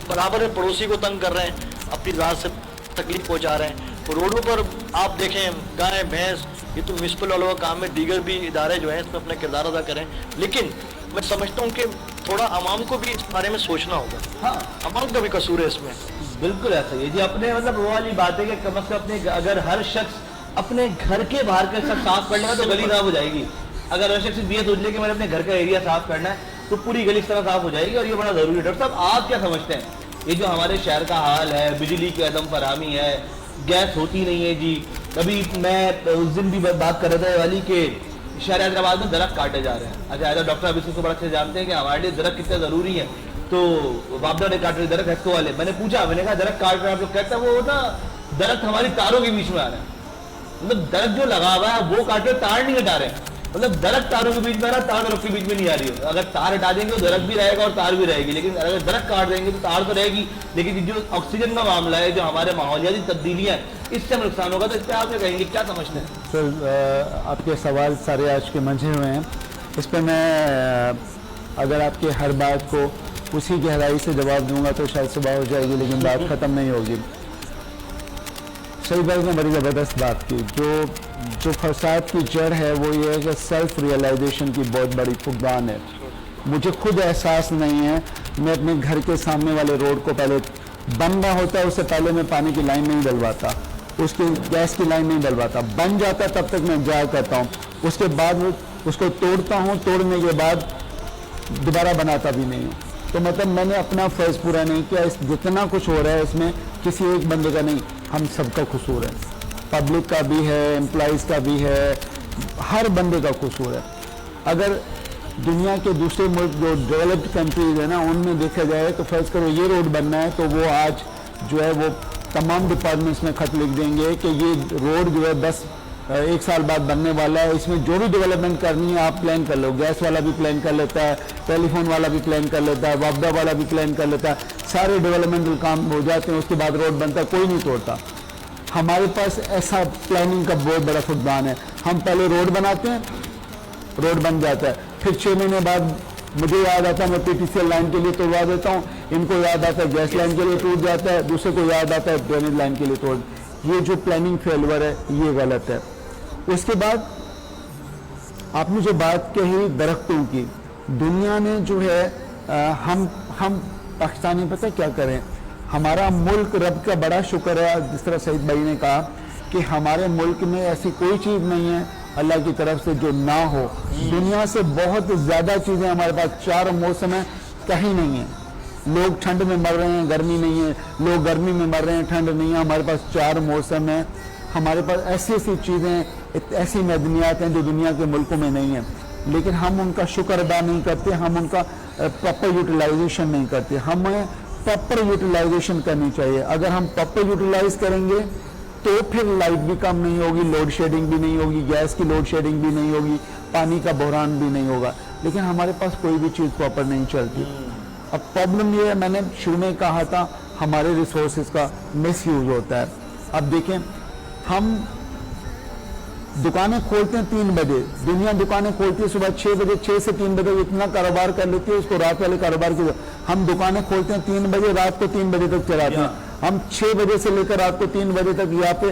برابر میں پڑوسی کو تنگ کر رہے ہیں، اپنی ذات سے تکلیف پہنچا رہے ہیں. روڈوں پر آپ دیکھیں گائے بھینس، یہ تو میونسپل والوں کا کام ہے، دیگر بھی ادارے جو ہیں اس میں اپنا کردار ادا کریں. لیکن میں سمجھتا ہوں کہ تھوڑا عوام کو بھی اس بارے میں سوچنا ہوگا. ہاں، عوام کا بھی قصور ہے اس میں. بالکل ایسا ہی ہے جی. اپنے مطلب وہ والی بات ہے کہ کم از کم اپنے اگر ہر شخص اپنے گھر کے باہر کا سب صاف کر لے گا تو گلی صاف ہو جائے گی. اگر ہر شخص یہ سوچ لے کہ میں نے اپنے گھر کا ایریا صاف کرنا ہے تو پوری گلی اس طرح صاف ہو جائے گی. اور یہ بڑا ضروری ہے. ڈاکٹر صاحب آپ کیا سمجھتے ہیں یہ جو ہمارے شہر کا حال ہے، بجلی کی عدم فراہمی ہے، گیس ہوتی نہیں ہے جی. ابھی میں اس دن بھی بات کر رہا تھا والی کہ شہر حیدرآباد میں درخت کاٹے جا رہے ہیں. اچھا ڈاکٹر اب اس کو بڑا اچھے جانتے ہیں کہ ہمارے لیے درخت کتنے ضروری ہیں. تو وابڈا نے کاٹ رہے درخت ہیسکو والے، میں نے پوچھا، میں نے کہا درخت کاٹ رہے ہیں آپ لوگ؟ کہتا ہے وہ نا درخت ہماری تاروں کے بیچ میں آ رہے ہیں. مطلب درخت جو لگا ہوا ہے وہ کاٹ رہے، تار نہیں ہٹا رہے ہیں. مطلب درخت تاروں کے بیچ میں آ رہا ہے، تار درخت کے بیچ میں نہیں آ رہی ہے. اگر تار ہٹا دیں گے تو درخت بھی رہے گا اور تار بھی رہے گی، لیکن اگر درخت کاٹ دیں گے تو تار تو رہے گی، لیکن جو آکسیجن کا معاملہ ہے، جو ہمارے ماحولیاتی تبدیلیاں ہیں، اس سے ہم نقصان ہوگا. تو اس پہ آپ کیا کہیں گے، کیا سمجھتے ہیں؟ سر آپ کے سوال سارے آج کے منجھے ہوئے ہیں. اس پہ میں اگر آپ کے ہر بات کو اسی گہرائی سے جواب دوں گا تو شاید صبح ہو جائے گی لیکن بات ختم نہیں ہوگی. سعید بھائی نے بڑی زبردست بات کی. جو فساد کی جڑ ہے وہ یہ ہے کہ سیلف ریئلائزیشن کی بہت بڑی فقدان ہے. مجھے خود احساس نہیں ہے، میں اپنے گھر کے سامنے والے روڈ کو پہلے بن رہا ہوتا ہے اس سے پہلے میں پانی کی لائن نہیں ڈلواتا، اس کی گیس کی لائن نہیں ڈلواتا. بن جاتا تب تک میں انجوائے کرتا ہوں، اس کے بعد اس کو توڑتا ہوں، توڑنے کے بعد دوبارہ بناتا بھی نہیں ہوں. تو مطلب میں نے اپنا فرض پورا نہیں کیا. جتنا کچھ ہو رہا ہے اس میں کسی ایک بندے کا نہیں، ہم سب کا قصور ہے. پبلک کا بھی ہے، امپلائیز کا بھی ہے، ہر بندے کا قصور ہے. اگر دنیا کے دوسرے ملک جو ڈیولپڈ کنٹریز ہیں نا ان میں دیکھا جائے تو فرض کرو یہ روڈ بننا ہے تو وہ آج جو ہے وہ تمام ڈپارٹمنٹس میں خط لکھ دیں گے کہ یہ روڈ جو ہے 10 1 साल बाद बनने वाला है। इसमें जो भी डेवलपमेंट करनी है आप प्लान कर लो, गैस वाला भी प्लान कर लेता है, टेलीफोन वाला भी प्लान कर लेता है, वापडा वाला भी प्लान कर लेता है, सारे डेवलपमेंटल काम हो जाते हैं, उसके बाद रोड बनता है, कोई नहीं तोड़ता। हमारे पास ऐसा प्लानिंग का बहुत बड़ा फुटबान है। हम पहले रोड बनाते हैं, रोड बन जाता है, फिर 6 महीने बाद मुझे याद आता है मैं PTCL लाइन के लिए तोड़वा देता हूँ, इनको याद आता है गैस लाइन के लिए टूट जाता है, दूसरे को याद आता है ड्रेनेज लाइन के लिए तोड़। ये जो प्लानिंग फेलियर है ये गलत है। उसके बाद आपने जो बात कही दरख्तों की, दुनिया ने जो है हम पाकिस्तानी पता क्या करें, हमारा मुल्क रब का बड़ा शुक्र है, जिस तरह सईद भाई ने कहा कि हमारे मुल्क में ऐसी कोई चीज़ नहीं है अल्लाह की तरफ से जो ना हो। दुनिया से बहुत ज़्यादा चीज़ें हमारे पास, 4 मौसम है, कहीं नहीं है। लोग ठंड में मर रहे हैं, गर्मी नहीं है, लोग गर्मी में मर रहे हैं, ठंड नहीं है। हमारे पास 4 मौसम है। हमारे पास ऐसी ऐसी चीज़ें, ऐसी मदनियात हैं जो दुनिया के मुल्कों में नहीं है, लेकिन हम उनका शुक्र अदा नहीं करते, हम उनका प्रॉपर यूटिलाइजेशन नहीं करते। हमें प्रॉपर यूटिलाइजेशन करनी चाहिए। अगर हम प्रॉपर यूटिलाइज करेंगे तो फिर लाइट भी कम नहीं होगी, लोड शेडिंग भी नहीं होगी, गैस की लोड शेडिंग भी नहीं होगी, पानी का बहरान भी नहीं होगा। लेकिन हमारे पास कोई भी चीज़ प्रॉपर नहीं चलती। अब प्रॉब्लम ये है, मैंने शुरू में कहा था, हमारे रिसोर्सेज का मिस यूज होता है। अब देखें, हम दुकानें खोलते हैं 3 बजे, दुनिया दुकानें खोलती है सुबह 6 बजे, 6 से 3 बजे इतना कारोबार कर लेती है, उसको रात वाले कारोबार की। हम दुकानें खोलते हैं 3 बजे, रात को 3 बजे तक चलाते हैं। हम 6 बजे से लेकर रात को 3 बजे तक यहाँ पे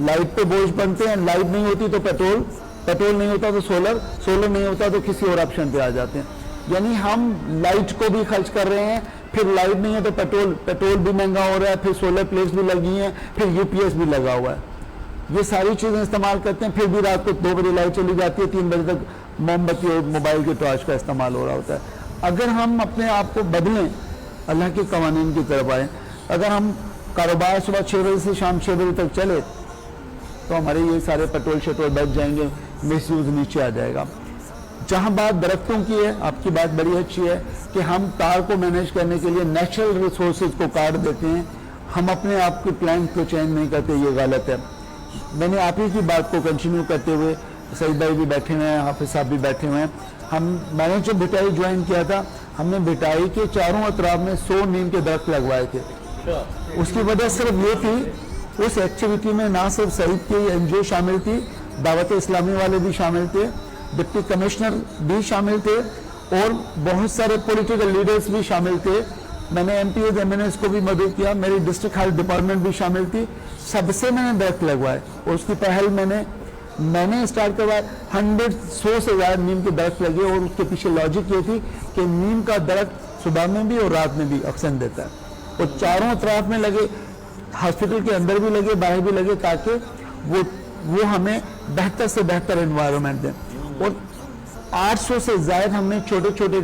लाइट पे बोझ बनते हैं। लाइट नहीं होती तो पेट्रोल, पेट्रोल नहीं होता तो सोलर, सोलर नहीं होता तो किसी और ऑप्शन पे आ जाते हैं। यानी हम लाइट को भी खर्च कर रहे हैं, फिर लाइट नहीं है तो पेट्रोल, पेट्रोल भी महंगा हो रहा है, फिर सोलर प्लेट्स भी लगी हैं, फिर UPS भी लगा हुआ है। ये सारी चीज़ें इस्तेमाल करते हैं, फिर भी रात को 2 बजे लाइट चली जाती है, 3 बजे तक मोमबत्ती और मोबाइल के टॉर्च का इस्तेमाल हो रहा होता है। अगर हम अपने आप को बदलें, अल्लाह के कवानीन की तरफ आए, अगर हम कारोबार सुबह 6 बजे से शाम 6 बजे तक चले तो हमारे ये सारे पेट्रोल शेट्रोल बच जाएंगे, मिस यूज़ नीचे आ जाएगा। जहाँ बात दरख्तों की है, आपकी बात बड़ी अच्छी है कि हम तार को मैनेज करने के लिए नेचुरल रिसोर्सेज को काट देते हैं, हम अपने आप के प्लान को चेंज नहीं करते, ये गलत है। मैंने आप ही की बात को कंटिन्यू करते हुए, सईद भाई भी बैठे हुए हैं, हाफिज साहब भी बैठे हुए हैं, मैंने जब भिटाई ज्वाइन किया था, हमने भिटाई के चारों अतराफ में 100 नीम के दरख्त लगवाए थे। उसकी वजह सिर्फ ये थी, उस एक्टिविटी में ना सिर्फ सईद की NGO शामिल थी, दावत इस्लामी वाले भी शामिल थे, डिप्टी कमिश्नर भी शामिल थे और बहुत सारे पॉलिटिकल लीडर्स भी शामिल थे। मैंने MPs MNS को भी मदद किया, मेरी डिस्ट्रिक्ट हेल्थ डिपार्टमेंट भी शामिल थी, सबसे मैंने दरख्त लगवाए। और उसकी पहल मैंने स्टार्ट करवाया। 100 से ज़्यादा नीम के दरख्त लगे और उसके पीछे लॉजिक ये थी कि नीम का दरख्त सुबह में भी और रात में भी ऑक्सीजन देता है, और चारों तरफ में लगे, हॉस्पिटल के अंदर भी लगे, बाहर भी लगे, ताकि वो हमें बेहतर से बेहतर एनवायरनमेंट दें। और 800 से ज़्यादा हमने छोटे छोटे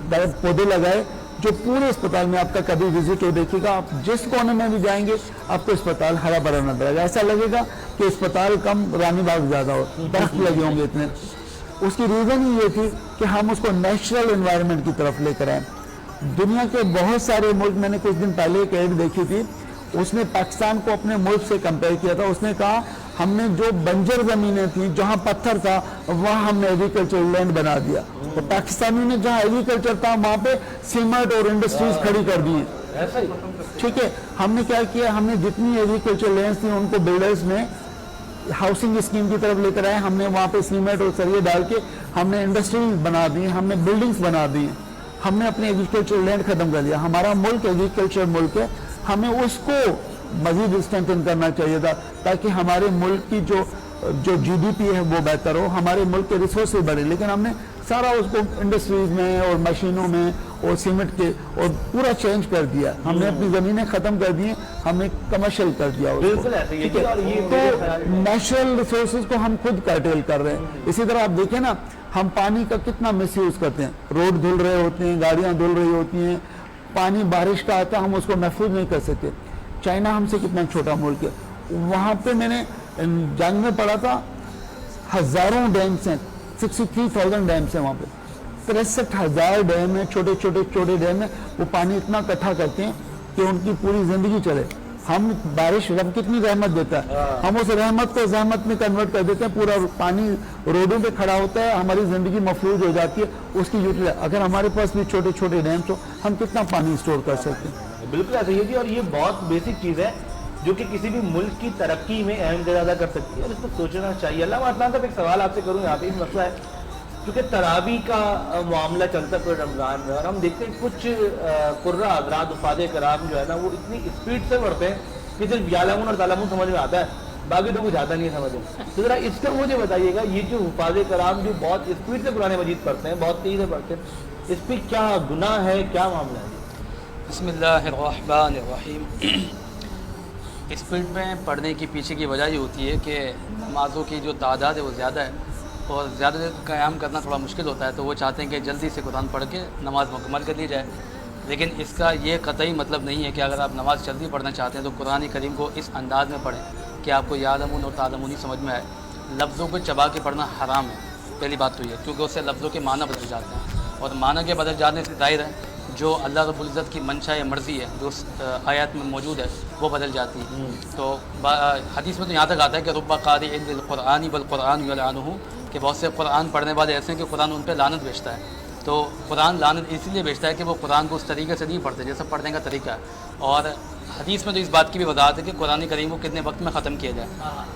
पौधे लगाए जो पूरे अस्पताल में, आपका कभी विजिट हो देखिएगा, आप जिस कोने में भी जाएंगे आपको अस्पताल हरा भरा नजर आएगा, ऐसा लगेगा कि अस्पताल कम रानी बाग ज़्यादा हो, दरख्त लगे होंगे इतने। उसकी रीज़न ही ये थी कि हम उसको नेचुरल एनवायरनमेंट की तरफ लेकर आए। दुनिया के बहुत सारे मुल्क, मैंने कुछ दिन पहले एक एड देखी थी, उसने पाकिस्तान को अपने मुल्क से कंपेयर किया था। उसने कहा हमने जो बंजर ज़मीनें थी, जहाँ पत्थर था, वहाँ हमने एग्रीकल्चर लैंड बना दिया, और पाकिस्तानी ने जहाँ एग्रीकल्चर था वहाँ पे सीमेंट और इंडस्ट्रीज खड़ी कर दी हैं। ठीक है, हमने क्या किया, हमने जितनी एग्रीकल्चर लैंड थी उनको बिल्डर्स ने हाउसिंग स्कीम की तरफ लेकर आए, हमने वहाँ पे सीमेंट और सरिये डाल के हमने इंडस्ट्रीज बना दी, हमने बिल्डिंग्स बना दी, हमने अपने एग्रीकल्चर लैंड खत्म कर दिया। हमारा मुल्क एग्रीकल्चर मुल्क है, हमें उसको मजीद स्ट्रेंथन करना चाहिए था, ताकि हमारे मुल्क की जो GDP है वो बेहतर हो, हमारे मुल्क के रिसोर्सेज बढ़े। लेकिन हमने सारा उसको इंडस्ट्रीज में और मशीनों में और सीमेंट के और पूरा चेंज कर दिया। हमने अपनी ज़मीनें ख़त्म कर दी, हमने कमर्शियल कर दिया उसको। ठीक है, तो नेचुरल रिसोर्सेज को हम खुद कर्टेल कर रहे हैं। इसी तरह आप देखें ना, हम पानी का कितना मिसयूज़ करते हैं, रोड धुल रहे होते हैं, गाड़ियाँ धुल रही होती हैं, पानी बारिश का आता है, हम उसको महफूज नहीं कर सकते। चाइना हमसे कितना छोटा मुल्क है, वहाँ पे मैंने जंग में पढ़ा था, हज़ारों डैम्स हैं, 63,000 डैम्स हैं वहाँ पे, 63,000 डैम है, छोटे डैम है, वो पानी इतना इकट्ठा करते हैं कि उनकी पूरी ज़िंदगी चले। हम बारिश रब कितनी रहमत देता है, हम उस रहमत को जहमत में कन्वर्ट कर देते हैं, पूरा पानी रोडों पे खड़ा होता है, हमारी ज़िंदगी मफलूज हो जाती है, उसकी यूटिलाइज अगर हमारे पास भी छोटे छोटे डैम्स हो हम कितना पानी स्टोर कर सकते हैं। बिल्कुल ऐसा ही है जी, और ये बहुत बेसिक चीज़ है जो कि किसी भी मुल्क की तरक्की में अहम किरदार अदा कर सकती है, और इसको सोचना चाहिए। अल्लाह अदनान साहब, एक सवाल आपसे करूँ, यहाँ पे मसला है क्योंकि तरावी का मामला चलता है रमज़ान में, और हम देखते हैं कुछ कुर्रा हज़रात उफ़ादे कराम जो है ना वो इतनी स्पीड से बढ़ते हैं कि सिर्फ यालमून और तालमून समझ में आता है, बाकी तो कुछ आता नहीं समझ में। तो ज़रा इसका मुझे बताइएगा, ये जो उफ़ादे कराम जो बहुत स्पीड से कुरान मजीद पढ़ते हैं, बहुत तेज़ी से पढ़ते हैं, इस पर क्या गुनाह है, क्या मामला है? बिस्मिल्लाहिर्रहमानिर्रहीम। स्पीड में पढ़ने की पीछे की वजह ये होती है कि नमाज़ों की जो तादाद है वो ज़्यादा है और ज़्यादा देर क़याम करना थोड़ा मुश्किल होता है, तो वो चाहते हैं कि जल्दी से कुरान पढ़ के नमाज़ मुकम्मल कर ली जाए। लेकिन इसका ये कतई मतलब नहीं है कि अगर आप नमाज़ जल्दी पढ़ना चाहते हैं तो कुरान करीम को इस अंदाज़ में पढ़ें कि आपको यालमून और तालमून ही समझ में आए। लफ्ज़ों को चबा के पढ़ना हराम है, पहली बात तो ये, क्योंकि उससे लफ्ज़ों के माना बदल जाते हैं, और माना के बदल जाने से ज़ाहिर है जो अल्लाह रब्बुल इज़्ज़त की मंशा या मर्ज़ी है जो आयत में मौजूद है वो बदल जाती है। तो हदीस में तो यहाँ तक आता है कि रुब्बा क़ारिइन बिल क़ुरआन बल क़ुरआन यलअनुहु, कि बहुत से कुरान पढ़ने वाले ऐसे हैं कि कुरान उन पर लानत भेजता है। तो कुरान लानत इसलिए भेजता है कि वो कुरान को उस तरीके से नहीं पढ़ते जैसा पढ़ने का तरीका है। और हदीस में तो इस बात की भी वजाहत है कि कुरान करीम को कितने वक्त में ख़त्म किया जाए।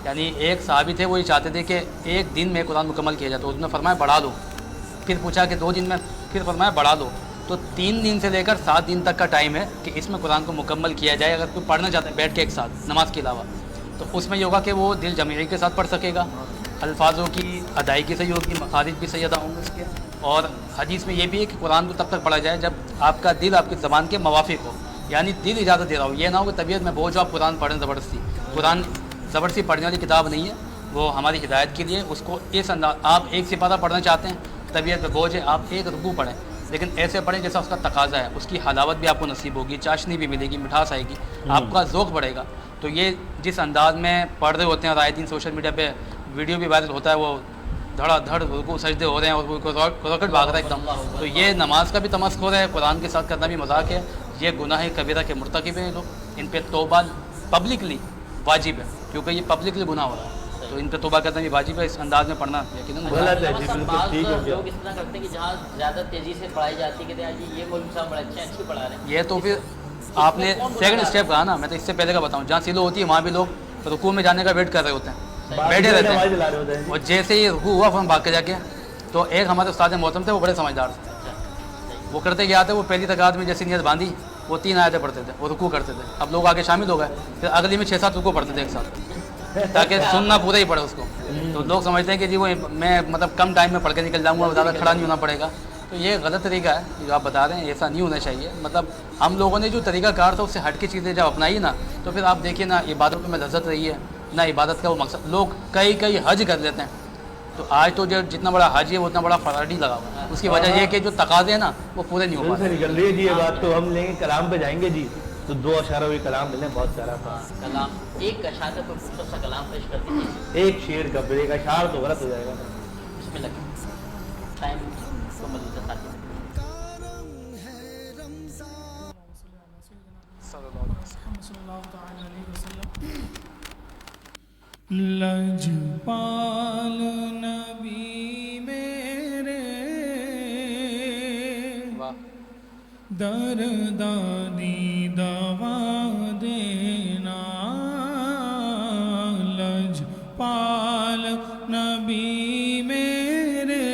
यानी एक सहाबी थे, वो ये चाहते थे कि एक दिन में कुरान मुकम्मल किया जाए, तो उसने फरमाया बढ़ा लो। फिर पूछा कि 2 दिन में, फिर फरमाया बढ़ा लो। तो 3 दिन से लेकर 7 दिन तक का टाइम है कि इसमें कुरान को मुकम्मल किया जाए। अगर कोई पढ़ना चाहता है बैठ के एक साथ नमाज के अलावा, तो उसमें ये होगा कि वो दिल जमीरी के साथ पढ़ सकेगा, अल्फाजों की अदायगी सही होगी, मखारिज भी सही अदा होंगे इसके। और हदीस में ये भी है कि कुरान को तब तक पढ़ा जाए जब आपका दिल आपकी ज़बान के मवाफिक हो, यानी दिल इजाज़त दे रहा हो। ये ना हो कि तबीयत में बोझ हो आप कुरान पढ़ें ज़बरदस्ती। कुरान ज़बरदस्ती पढ़ने वाली किताब नहीं है, वो हमारी हिदायत के लिए। उसको इस अंदाज, आप एक सिपारा पढ़ना चाहते हैं, तबीयत में बोझ है, आप एक रुकू पढ़ें, लेकिन ऐसे पढ़ें जैसा उसका तकाजा है, उसकी हलावत भी आपको नसीब होगी, चाशनी भी मिलेगी, मिठास आएगी, आपका ज़ौक़ बढ़ेगा। तो ये जिस अंदाज में पढ़ रहे होते हैं, और आए दिन सोशल मीडिया पे वीडियो भी वायरल होता है, वो धड़ाधड़ रुकू सजदे हो रहे हैं और वो रॉकेट भाग रहा है एकदम, तो ये नमाज का भी तमस्खुर है, कुरान के साथ करना भी मजाक है। ये गुनाह कबीरा के मुर्तकिब हैं लोग, इन पे तौबा पब्लिकली वाजिब है, क्योंकि ये पब्लिकली गुनाह हो रहा है, तो इन पे तौबा करना भी वाजिब है। इस अंदाज में पढ़ना यकीनन गलत है। लोग इस तरह करते हैं कि जहाँ ज़्यादा तेज़ी से पढ़ाई जाती है कि ये मौलवी साहब बड़े अच्छी पढ़ा रहे हैं। ये तो फिर आपने सेकंड स्टेप कहा ना, मैं तो इससे पहले का बताऊँ, जहाँ सिलो होती है वहाँ भी लोग रुकू में जाने का वेट कर रहे होते हैं, बैठे रहते हैं, और जैसे ही रुकू हुआ हम भाग के जाके। तो एक हमारे उस्ताद मोहतरम थे, वो बड़े समझदार थे, वो करते क्या थे, वो पहली तकात में जैसी नियत बांधी वो 3 आयतें पढ़ते थे, वो रुकू करते थे। अब लोग आगे शामिल हो गए, फिर अगली में 6-7 रुकू पढ़ते थे एक साथ, ताकि सुनना पूरा ही पड़े उसको। तो लोग समझते हैं कि जी वो मैं मतलब कम टाइम में पढ़ के निकल जाऊँगा, ज़्यादा खड़ा नहीं होना पड़ेगा। तो ये गलत तरीका है जो आप बता रहे हैं, ऐसा नहीं होना चाहिए। मतलब हम लोगों ने जो तरीका कार था उससे हट की चीज़ें जब अपनाई ना, तो फिर आप देखिए ना इबादत में लज्जत रही है ना, इबादत का वो मकसद। लोग कई हज कर लेते हैं, तो आज तो जो जितना बड़ा हज है वो उतना बड़ा फराडी लगा हुआ है। उसकी वजह ये कि जो तकाजे हैं ना वो पूरे नहीं हो पाते। निकल रही है जी ये बात। तो हम लेंगे कलाम पे जाएंगे जी, तो 2 अशारा हुए कलाम मिले, बहुत सारा कलाम एक अशार पर खूबसूरत सा कलाम पेश कर दीजिए। एक शेर का, फिर एक अशार तो गलत हो जाएगा। इसमें लगे टाइम को मदद साथी लजपाल नबी मेरे दर्दानी दवा देना, लजपाल नबी मेरे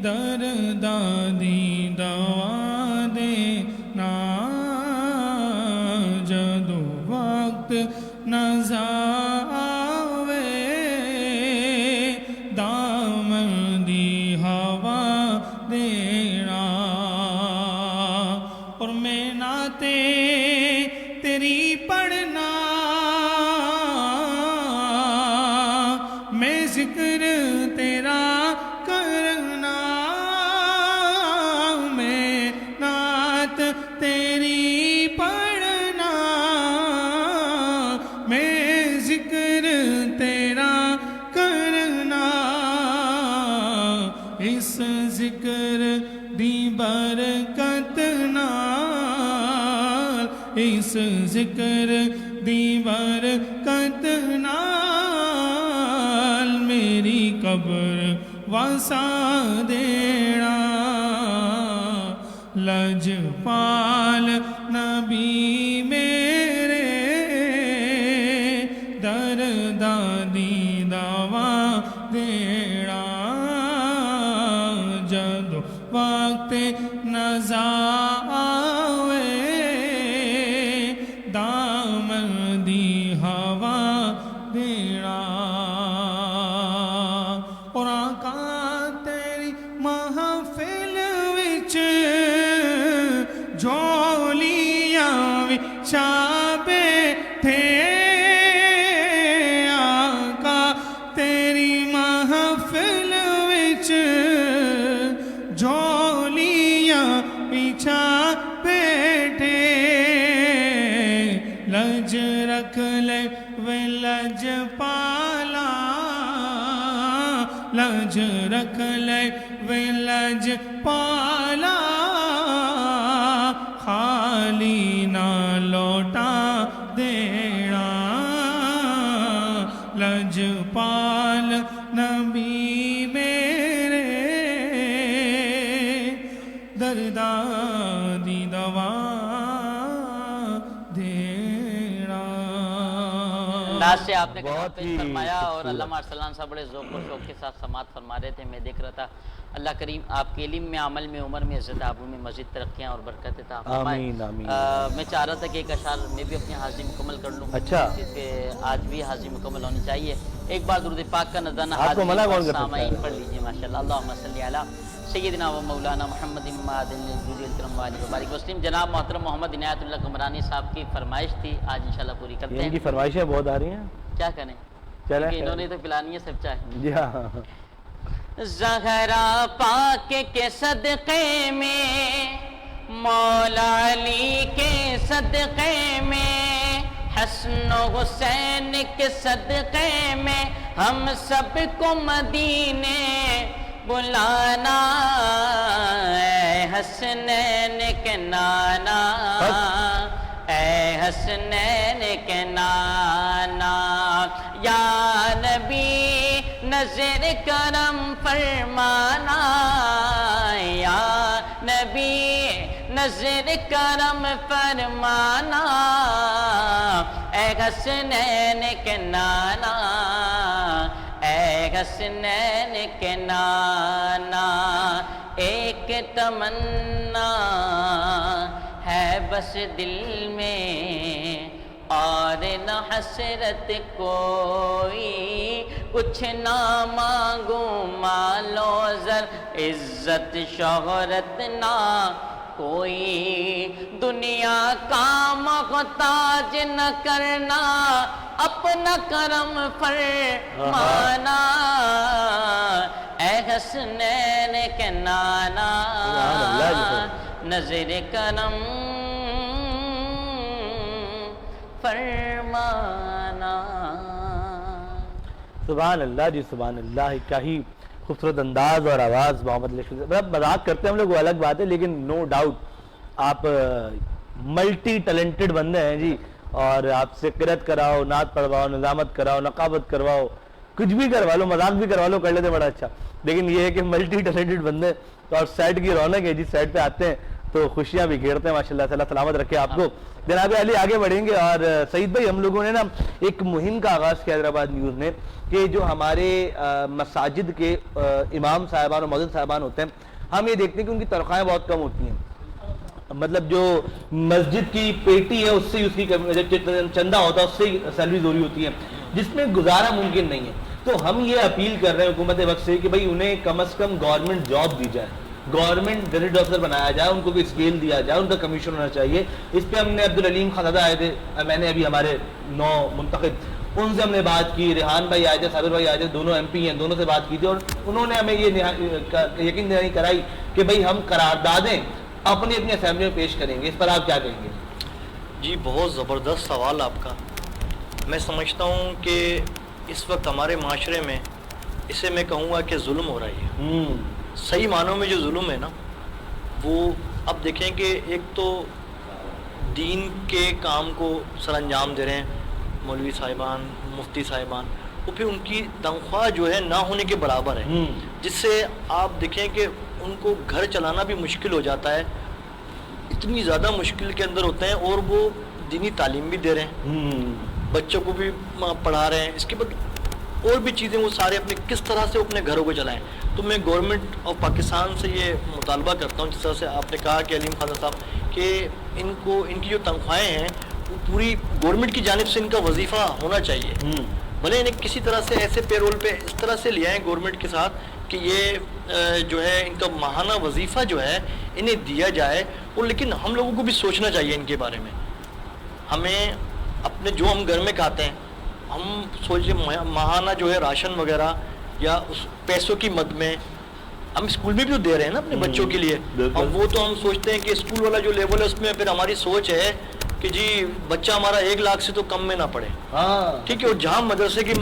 दर्दानी दवा देना, जदो वक्त नज़ावे दामन दी हवा देना, और मैं नाते तेरी पढ़ना, मैं जिक्र तेरा करना, मैं नात तेरी पढ़ना, मैं जिक्र तेरा करना, इस जिक्र दी बरकत नाल اس ذکر دی برکت نال میری قبر وسا دینا لجپال نبی میرے درداں دی دوا دینا جدو وقت نزا آوے دامن دی ہوا دینا اور آقا تیری محفل وچ جولیاں وچا بیٹھے آقا تیری محفل وچ جولیاں بچھا بیٹھے لج رکھ لے وے لج پالا لج رکھ لے وے لج پالا خالی نہ لوٹا دینا لج پال نبی میرے درداں دی دوا دینا. انداز سے آپ نے کلام پیش فرمایا اور علامہ ارسلان صاحب بڑے ذوق و شوق کے ساتھ سماعت فرما رہے تھے. میں دیکھ رہا تھا. اللہ کریم آپ کے علم میں، عمل میں، عمر میں، عزت آبرو میں مزید ترقیاں اور برکت عطا فرمائے. آمین آمین. میں چاہ رہا تھا کہ ایک اشعار میں بھی اپنی حاضری مکمل کر لوں. اچھا. کہ آج بھی حاضری مکمل ہونی چاہیے. ایک بار درود پاک کا نذرانہ آپ کو منع کون کرتا ہے؟ سامعین پڑھ لیجیے ماشاءاللہ. اللہم صلی علی سیدنا و مولانا محمد معدن الجود الکرم والی وبارک وسلم. جناب محترم محمد عنایت اللہ قمرانی صاحب کی فرمائش تھی، آج انشاءاللہ پوری کرتے ہیں. ان کی فرمائشیں بہت آ رہی ہیں، کیا کریں، چلیں انہوں نے تو پلانی ہے سب چاہے. جی ہاں. زہرا پاک کے صدقے میں، مولا علی کے صدقے میں، حسن و حسین کے صدقے میں ہم سب کو مدینے بلانا. اے حسنین کے نانا، اے حسنین کے نانا، یا نبی نظر کرم فرمانا، یا نبی نظر کرم فرمانا، اے حسنین کے نانا، اے حسنین کے نانا. ایک تمنا ہے بس دل میں اور نہ حسرت کوئی، کچھ نہ مانگوں مال و زر، عزت شہرت نہ کوئی، دنیا کا محتاج نہ کرنا، اپنا کرم فرمانا، اے حسنین کے نانا، نظر کرم فرمانا. سبحان اللہ جی، سبحان اللہ. کیا ہی خوبصورت انداز اور آواز محمد علی. مذاق کرتے ہیں ہم لوگ وہ الگ بات ہے، لیکن نو ڈاؤٹ آپ ملٹی ٹیلنٹڈ بندے ہیں جی. اور آپ سے قرأت کراؤ، نعت پڑھواؤ، نظامت کراؤ، نقابت کرواؤ، کچھ بھی کروا لو، مذاق بھی کروا لو، کر لیتے بڑا اچھا. لیکن یہ ہے کہ ملٹی ٹیلنٹڈ بندے اور سیٹ کی رونق ہے جی. سیٹ پہ آتے ہیں تو خوشیاں بھی گھیرتے ہیں ماشاءاللہ. اللہ سلامت رکھے آپ کو. جناب علی آگے بڑھیں گے. اور سعید بھائی، ہم لوگوں نے نا ایک مہم کا آغاز کیا حیدرآباد نیوز نے، کہ جو ہمارے مساجد کے امام صاحبان اور مؤذن صاحبان ہوتے ہیں، ہم یہ دیکھتے ہیں کہ ان کی تنخواہیں بہت کم ہوتی ہیں. مطلب جو مسجد کی پیٹی ہے اس سے اس کی چندہ ہوتا ہے، اس سے سیلریز ہو رہی ہوتی ہیں، جس میں گزارا ممکن نہیں ہے. تو ہم یہ اپیل کر رہے ہیں حکومت وقت سے کہ بھائی انہیں کم از کم گورنمنٹ جاب دی جائے، گورنمنٹ گریڈ آفیسر بنایا جائے، ان کو بھی اسکیل دیا جائے، ان کا کمیشن ہونا چاہیے. اس پہ ہم نے عبدالعلیم خان آئے تھے، میں نے ابھی ہمارے 9 منتخب ان سے ہم نے بات کی، ریحان بھائی آئے تھے، صابر بھائی آئے تھے، دونوں ایم پی ہیں، دونوں سے بات کی تھی، اور انہوں نے ہمیں یہ یقین دہانی کرائی کہ بھائی ہم قراردادیں اپنی اپنی اسمبلی میں پیش کریں گے. اس پر آپ کیا کہیں گے؟ جی بہت زبردست سوال آپ کا. میں سمجھتا ہوں کہ اس وقت ہمارے معاشرے میں اسے میں کہوں گا کہ ظلم ہو رہا ہے. صحیح معنوں میں جو ظلم ہے نا، وہ اب دیکھیں کہ ایک تو دین کے کام کو سر انجام دے رہے ہیں، مولوی صاحبان، مفتی صاحبان، وہ پھر ان کی تنخواہ جو ہے نہ ہونے کے برابر ہے، جس سے آپ دیکھیں کہ ان کو گھر چلانا بھی مشکل ہو جاتا ہے، اتنی زیادہ مشکل کے اندر ہوتے ہیں، اور وہ دینی تعلیم بھی دے رہے ہیں، بچوں کو بھی پڑھا رہے ہیں، اس کے بعد اور بھی چیزیں وہ سارے اپنے کس طرح سے اپنے گھروں کو چلائیں. تو میں گورنمنٹ آف پاکستان سے یہ مطالبہ کرتا ہوں، جس طرح سے آپ نے کہا کہ علیم خان صاحب کہ ان کی جو تنخواہیں ہیں وہ پوری گورنمنٹ کی جانب سے ان کا وظیفہ ہونا چاہیے، بھلے انہیں کسی طرح سے ایسے پے رول پہ اس طرح سے لے آئیں گورنمنٹ کے ساتھ کہ یہ جو ہے ان کا ماہانہ وظیفہ جو ہے انہیں دیا جائے. اور لیکن ہم لوگوں کو بھی سوچنا چاہیے ان کے بارے میں. ہمیں اپنے جو ہم گھر میں کھاتے ہیں، ہم سوچیں ماہانہ جو ہے راشن وغیرہ یا اس پیسوں کی مد میں ہم اسکول میں بھی تو دے رہے ہیں نا اپنے بچوں کے لیے. اب وہ تو ہم سوچتے ہیں کہ اسکول والا جو لیول ہے اس میں پھر ہماری سوچ ہے کہ جی بچہ ہمارا 1 لاکھ سے تو کم میں نہ پڑھے، ٹھیک ہے. اور جہاں مدرسے کی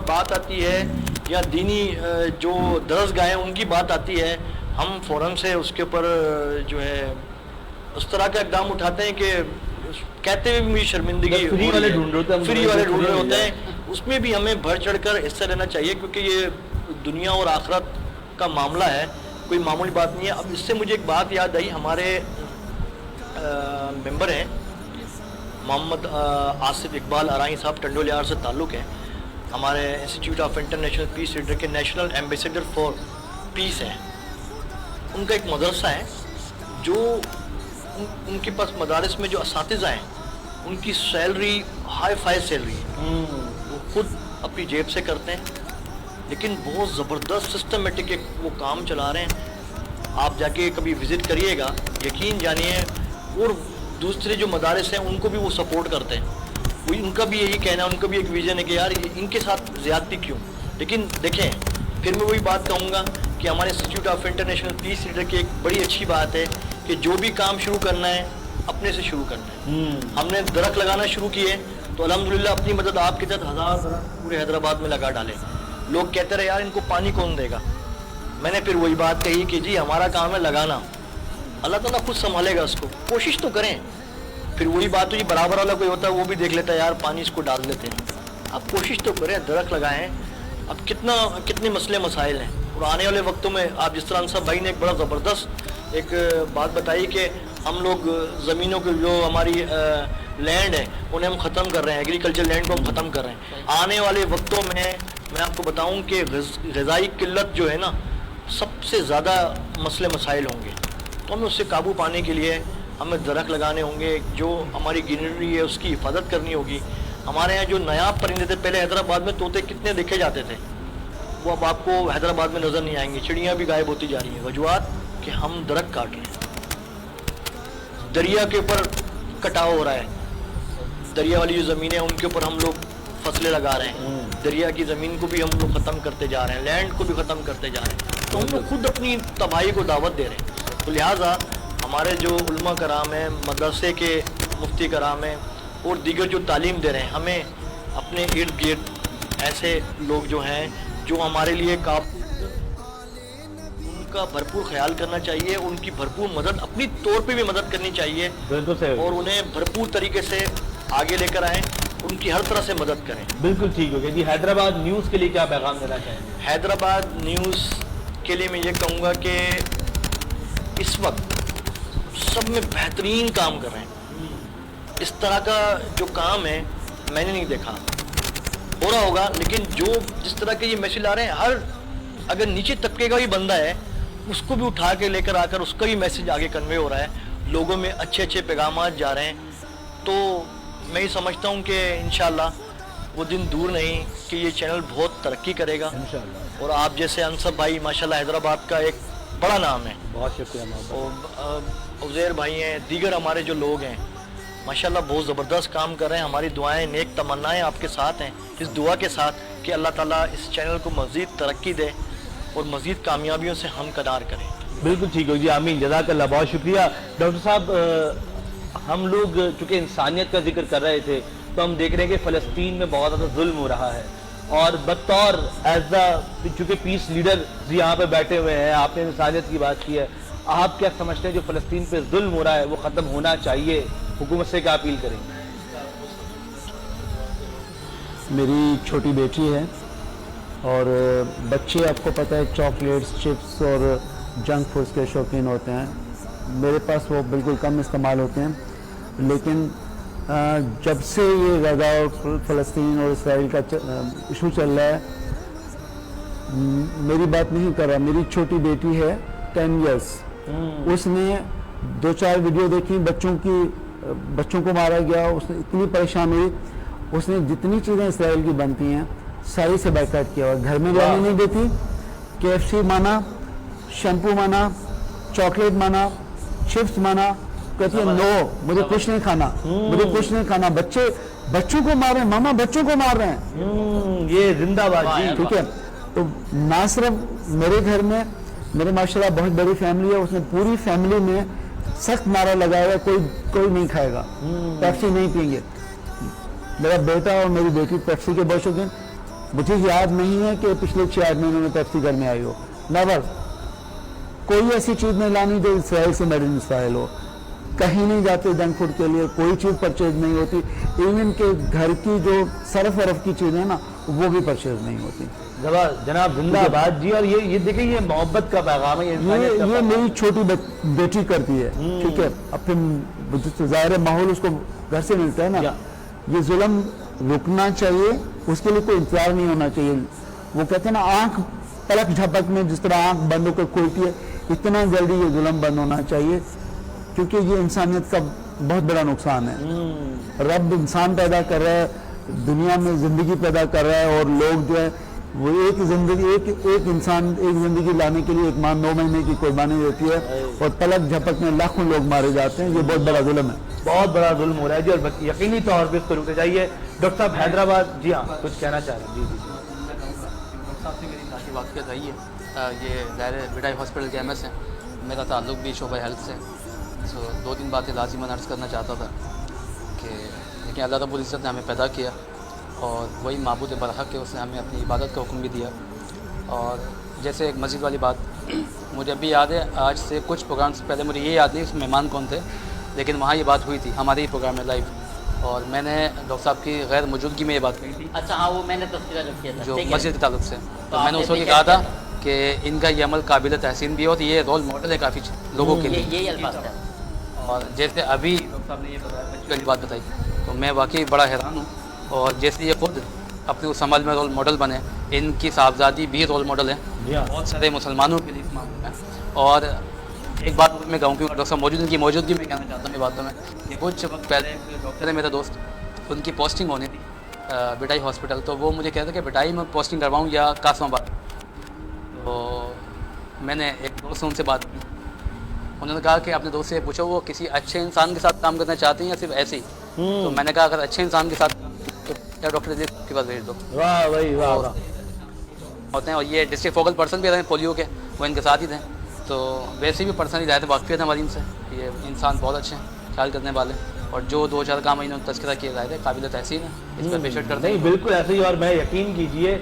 بات آتی ہے یا دینی جو درس گاہیں ان کی بات آتی ہے، ہم فوراً سے اس کے اوپر جو ہے اس طرح کا اقدام اٹھاتے ہیں کہ کہتے ہوئے بھی شرمندگی، فری والے ڈھونڈ رہے ہوتے ہیں. اس میں بھی ہمیں بڑھ چڑھ کر حصہ لینا چاہیے، کیونکہ یہ دنیا اور آخرت کا معاملہ ہے، کوئی معمولی بات نہیں ہے. اب اس سے مجھے ایک بات یاد آئی، ہمارے ممبر ہیں محمد آصف اقبال ارائیں صاحب، ٹنڈولیار سے تعلق ہے، ہمارے institute of international peace reader کے نیشنل ایمبیسیڈر فار پیس ہیں. ان کا ایک مدرسہ ہے جو ان کے پاس مدارس میں جو اساتذہ ہیں ان کی سیلری ہائی فائی سیلری ہے، وہ خود اپنی جیب سے کرتے ہیں، لیکن بہت زبردست سسٹمیٹک ایک وہ کام چلا رہے ہیں. آپ جا کے کبھی وزٹ کریے گا، یقین جانیے. اور دوسرے جو مدارس ہیں ان کو بھی وہ سپورٹ کرتے ہیں. وہ ان کا بھی یہی کہنا ہے، ان کا بھی ایک ویژن ہے کہ یار ان کے ساتھ زیادتی کیوں. لیکن دیکھیں پھر میں وہی بات کہوں گا کہ ہمارے institute of international peace reader کی ایک بڑی اچھی بات ہے کہ جو بھی کام شروع کرنا ہے اپنے سے شروع کرنا ہے. ہم نے درخت لگانا شروع کیے تو الحمدللہ اپنی مدد آپ کے تحت 1000 درخت پورے حیدرآباد میں لگا ڈالے. لوگ کہتے رہے یار ان کو پانی کون دے گا. میں نے پھر وہی بات کہی کہ جی ہمارا کام ہے لگانا، اللہ تعالیٰ خود سنبھالے گا اس کو، کوشش تو کریں. پھر وہی بات ہوئی برابر والا کوئی ہوتا ہے وہ بھی دیکھ لیتا ہے یار پانی اس کو ڈال دیتے ہیں. آپ کوشش تو کریں، درخت لگائیں. اب کتنے مسئلے مسائل ہیں، اور آنے والے وقتوں میں آپ جس طرح انصف بھائی نے ایک بڑا زبردست ایک بات بتائی کہ ہم لوگ زمینوں کے جو ہماری لینڈ ہے انہیں ہم ختم کر رہے ہیں، ایگریکلچر لینڈ کو ہم ختم کر رہے ہیں. آنے والے وقتوں میں آپ کو بتاؤں کہ غذائی قلت جو ہے نا سب سے زیادہ مسئلے مسائل ہوں گے. تو ہمیں اس سے قابو پانے کے لیے ہمیں درخت لگانے ہوں گے، جو ہماری گرینری ہے اس کی حفاظت کرنی ہوگی. ہمارے یہاں جو نایاب پرندے تھے، پہلے حیدرآباد میں طوطے کتنے دیکھے جاتے تھے، وہ اب آپ کو حیدرآباد میں نظر نہیں آئیں گے. چڑیاں بھی غائب ہوتی جا رہی ہیں. وجوہات کہ ہم درخت کاٹ رہے ہیں. دریا کے اوپر کٹاؤ ہو رہا ہے، دریا والی جو زمینیں ہیں ان کے اوپر ہم لوگ فصلیں لگا رہے ہیں. دریا کی زمین کو بھی ہم لوگ ختم کرتے جا رہے ہیں، لینڈ کو بھی ختم کرتے جا رہے ہیں. تو ہم لوگ خود اپنی تباہی کو دعوت دے رہے ہیں. تو لہٰذا ہمارے جو علماء کرام ہیں، مدرسے کے مفتی کرام ہیں اور دیگر جو تعلیم دے رہے ہیں، ہمیں اپنے ارد گرد ایسے لوگ جو ہیں جو ہمارے لیے ان کا بھرپور خیال کرنا چاہیے، ان کی بھرپور مدد اپنی طور پہ بھی مدد کرنی چاہیے، اور انہیں بھرپور طریقے سے آگے لے کر آئیں، ان کی ہر طرح سے مدد کریں. بالکل ٹھیک ہو گیا جی. حیدرآباد نیوز کے لیے کیا پیغام دینا چاہیں؟ حیدرآباد نیوز کے لیے میں یہ کہوں گا کہ اس وقت سب میں بہترین کام کر رہے ہیں. اس طرح کا جو کام ہے میں نے نہیں دیکھا. ہو رہا ہوگا لیکن جو جس طرح کے یہ میسیج آ رہے ہیں، ہر اگر نیچے طبقے کا بھی بندہ ہے اس کو بھی اٹھا کے لے کر آ کر اس کا بھی میسیج آگے کنوے ہو رہا ہے، لوگوں میں اچھے اچھے پیغامات جا رہے ہیں. تو میں یہ سمجھتا ہوں کہ انشاءاللہ وہ دن دور نہیں کہ یہ چینل بہت ترقی کرے گا اور آپ جیسے انصف بھائی ماشاءاللہ حیدرآباد کا ایک بڑا نام ہے. بہت شکریہ. اور عزیر بھائی ہیں، دیگر ہمارے جو لوگ ہیں ماشاءاللہ بہت زبردست کام کر رہے ہیں. ہماری دعائیں، نیک تمنائیں آپ کے ساتھ ہیں، اس دعا کے ساتھ کہ اللہ تعالیٰ اس چینل کو مزید ترقی دے اور مزید کامیابیوں سے ہمکنار کریں. بالکل ٹھیک ہو جی. آمین. جزاک اللہ. بہت شکریہ ڈاکٹر صاحب. ہم لوگ چونکہ انسانیت کا ذکر کر رہے تھے تو ہم دیکھ رہے ہیں کہ فلسطین میں بہت زیادہ ظلم ہو رہا ہے، اور بطور چونکہ پیس لیڈر یہاں پہ بیٹھے ہوئے ہیں، آپ نے انسانیت کی بات کی ہے، آپ کیا سمجھتے ہیں جو فلسطین پہ ظلم ہو رہا ہے وہ ختم ہونا چاہیے؟ हुकूमत से क्या अपील करेंगे? मेरी छोटी बेटी है और बच्चे आपको पता है चॉकलेट्स, चिप्स और जंक फूड्स के शौकीन होते हैं। मेरे पास वो बिल्कुल कम इस्तेमाल होते हैं, लेकिन जब से ये गजा और फ़लस्तीन और इसराइल का इशू चल रहा है, मेरी बात नहीं कर रहा, मेरी छोटी बेटी है 10 इयर्स, उसने 2-4 वीडियो देखी, बच्चों को मारा गया, उसने इतनी परेशान हुई, उसने जितनी चीज़ें इसराइल की बनती हैं सारी से बाइकाट किया और घर में लाने नहीं देती। KFC माना, शैम्पू माना, चॉकलेट माना, चिप्स माना, कहती है नो, मुझे कुछ नहीं खाना, मुझे कुछ नहीं खाना। बच्चों को मार रहे हैं, मामा बच्चों को मार रहे हैं, ये जिंदाबाद जी। ठीक है, तो ना सिर्फ मेरे घर में, मेरे माशाल्लाह बहुत बड़ी फैमिली है, उसने पूरी फैमिली में सख्त नारा लगाया है, कोई नहीं खाएगा, पेप्सी नहीं पियेंगे। मेरा बेटा और मेरी बेटी पेप्सी के बहुत शौकीन, मुझे याद नहीं है कि पिछले 6 महीनों में पेप्सी घर में आई हो, नेवर। कोई ऐसी चीज़ नहीं लानी जो इसराइल से मेड इन इसराइल हो। कहीं नहीं जाते जंक फूड के लिए, कोई चीज़ परचेज नहीं होती, इवन के घर की जो सरफ वरफ की चीज़ें ना वो भी परचेज नहीं होती। जनाब जिंदाबाद जी। और ये देखिए, ये मोहब्बत का पैगाम है, ये मेरी छोटी बेटी करती है, ठीक है। अब फिर ज़ाहिर माहौल उसको घर से मिलता है ना, ये जुल्म रुकना चाहिए, उसके लिए कोई इंतजार नहीं होना चाहिए। वो कहते हैं ना, आंख पलक झपक में जिस तरह आंख बंद होकर खुलती है, इतना जल्दी ये जुल्म बंद होना चाहिए, क्योंकि ये इंसानियत का बहुत बड़ा नुकसान है। रब इंसान पैदा कर रहा है, दुनिया में ज़िंदगी पैदा कर रहा है, और लोग जो है वो एक इंसान एक ज़िंदगी लाने के लिए 9 महीने की कुर्बानी देती है, और पलक झपक में लाखों लोग मारे जाते हैं। ये बहुत बड़ा जुल्म है, बहुत बड़ा जुल्म हो रहा है जी, और यकीनी तौर पर इसको रुकना चाहिए। डॉक्टर साहब हैदराबाद, जी हाँ, कुछ कहना चाह रहे हैं? जी डॉक्टर साहब से मेरी काफ़ी वाक़ियत रही है। ये ज़ाहिर बिटाई हॉस्पिटल के MS है, मेरा ताल्लुक़ भी शोबा हेल्थ से। सो 2-3 बातें लाजिमन अर्ज़ करना चाहता था कि लेकिन अल्लाह रब्बुल इज़्ज़त ने हमें पैदा किया, और वही माबूद बरहक है, उसने हमें अपनी इबादत का हुक्म भी दिया। और जैसे एक मस्जिद वाली बात मुझे अभी याद है, आज से कुछ प्रोग्राम से पहले मुझे ये याद नहीं उसमें मेहमान कौन थे, लेकिन वहाँ ये बात हुई थी हमारे ही प्रोग्राम में लाइव, और मैंने डॉक्टर साहब की गैर मौजूदगी में ये बात कही थी। अच्छा हाँ, वो मैंने तस्वीर जो किया था, जो मस्जिद के ताल्लुक से, तो मैंने उस वक्त कहा था कि इनका ये अमल काबिल तहसीन भी हो, तो ये रोल मॉडल है काफ़ी लोगों के लिए। यही अल्फाज था। और जैसे अभी डॉक्टर साहब ने ये बताया, बच्ची वाली बात बताई, तो मैं वाकई बड़ा हैरान हूँ। और जैसे ये खुद अपने उस अमल में रोल मॉडल बने, इनकी साहबजादी भी रोल मॉडल है बहुत सारे मुसलमानों के लिए इस मामले में। और एक बात मैं कहूँ कि डॉक्टर साहब मौजूदगी में कहना चाहता हूँ ये बातों में कि कुछ वक्त पहले डॉक्टर है मेरा दोस्त, उनकी पोस्टिंग होनी थी बिटाई हॉस्पिटल, तो वो मुझे कहते कि बिटाई में पोस्टिंग करवाऊँ या कासमाबाद। तो मैंने एक दोस्त से उनसे बात की, उन्होंने कहा कि अपने दोस्त से पूछो वो किसी अच्छे इंसान के साथ काम करना चाहते हैं या सिर्फ ऐसे ही। तो मैंने कहा अगर अच्छे इंसान के साथ तो क्या डॉक्टर जी के पास भेज दो। वाह भाई वाह होते हैं, और ये डिस्ट्रिक्ट फोकल पर्सन भी रहे पोलियो के, वो इनके साथ ही थे। तो वैसे भी पर्सनली ज़्यादा वाकफियत है हमारी इनसे, ये इंसान बहुत अच्छे हैं, ख्याल करने वाले, और जो 2-4 काम इन्होंने तस्करा किए गए थे काबिल तहसीन है, इस पर पेशेंट करते हैं। नहीं बिल्कुल ऐसे ही, और मैं यकीन कीजिए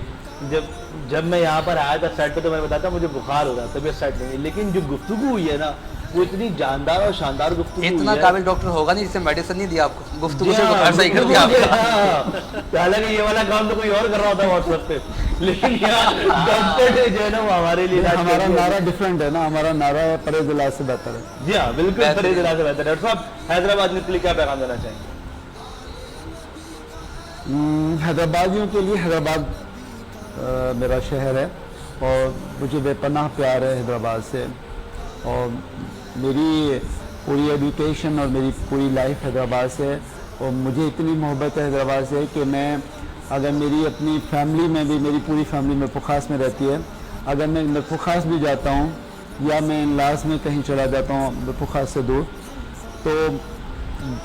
जब मैं यहाँ पर आया था सेट पे, तो मैं बताता मुझे बुखार हो रहा था, तबीयत सेट नहीं, लेकिन जो गुफ्तगू हुई है ना वो इतनी जानदार और शानदार गुफ्तगू, इतना काबिल डॉक्टर होगा नहीं जिससे मेडिसिन नहीं दिया आपको, गुफ्तगू से बुखार सही कर दिया आपका। हालांकि ये वाला काम तो कोई और कर रहा होता व्हाट्सएप पे, लेकिन डॉक्टर जो है ना वो हमारे लिए, हमारा नारा डिफरेंट है ना, हमारा नारा है परहेज इलाज से बेहतर है। जी हाँ बिल्कुल, परहेज इलाज से बेहतर है। डॉक्टर साहब हैदराबाद के लिए क्या पैगाम देना चाहेंगे? हैदराबादियों के लिए, हैदराबाद मेरा शहर है और मुझे बेपनाह प्यार है हैदराबाद से, और मेरी पूरी एजुकेशन और मेरी पूरी लाइफ हैदराबाद से है, और मुझे इतनी मोहब्बत है हैदराबाद से कि मैं, अगर मेरी अपनी फैमिली में भी, मेरी पूरी फैमिली में पुखास में रहती है, अगर मैं पुखास भी जाता हूँ या मैं इनलाज में कहीं चला जाता हूँ पुखास से दूर, तो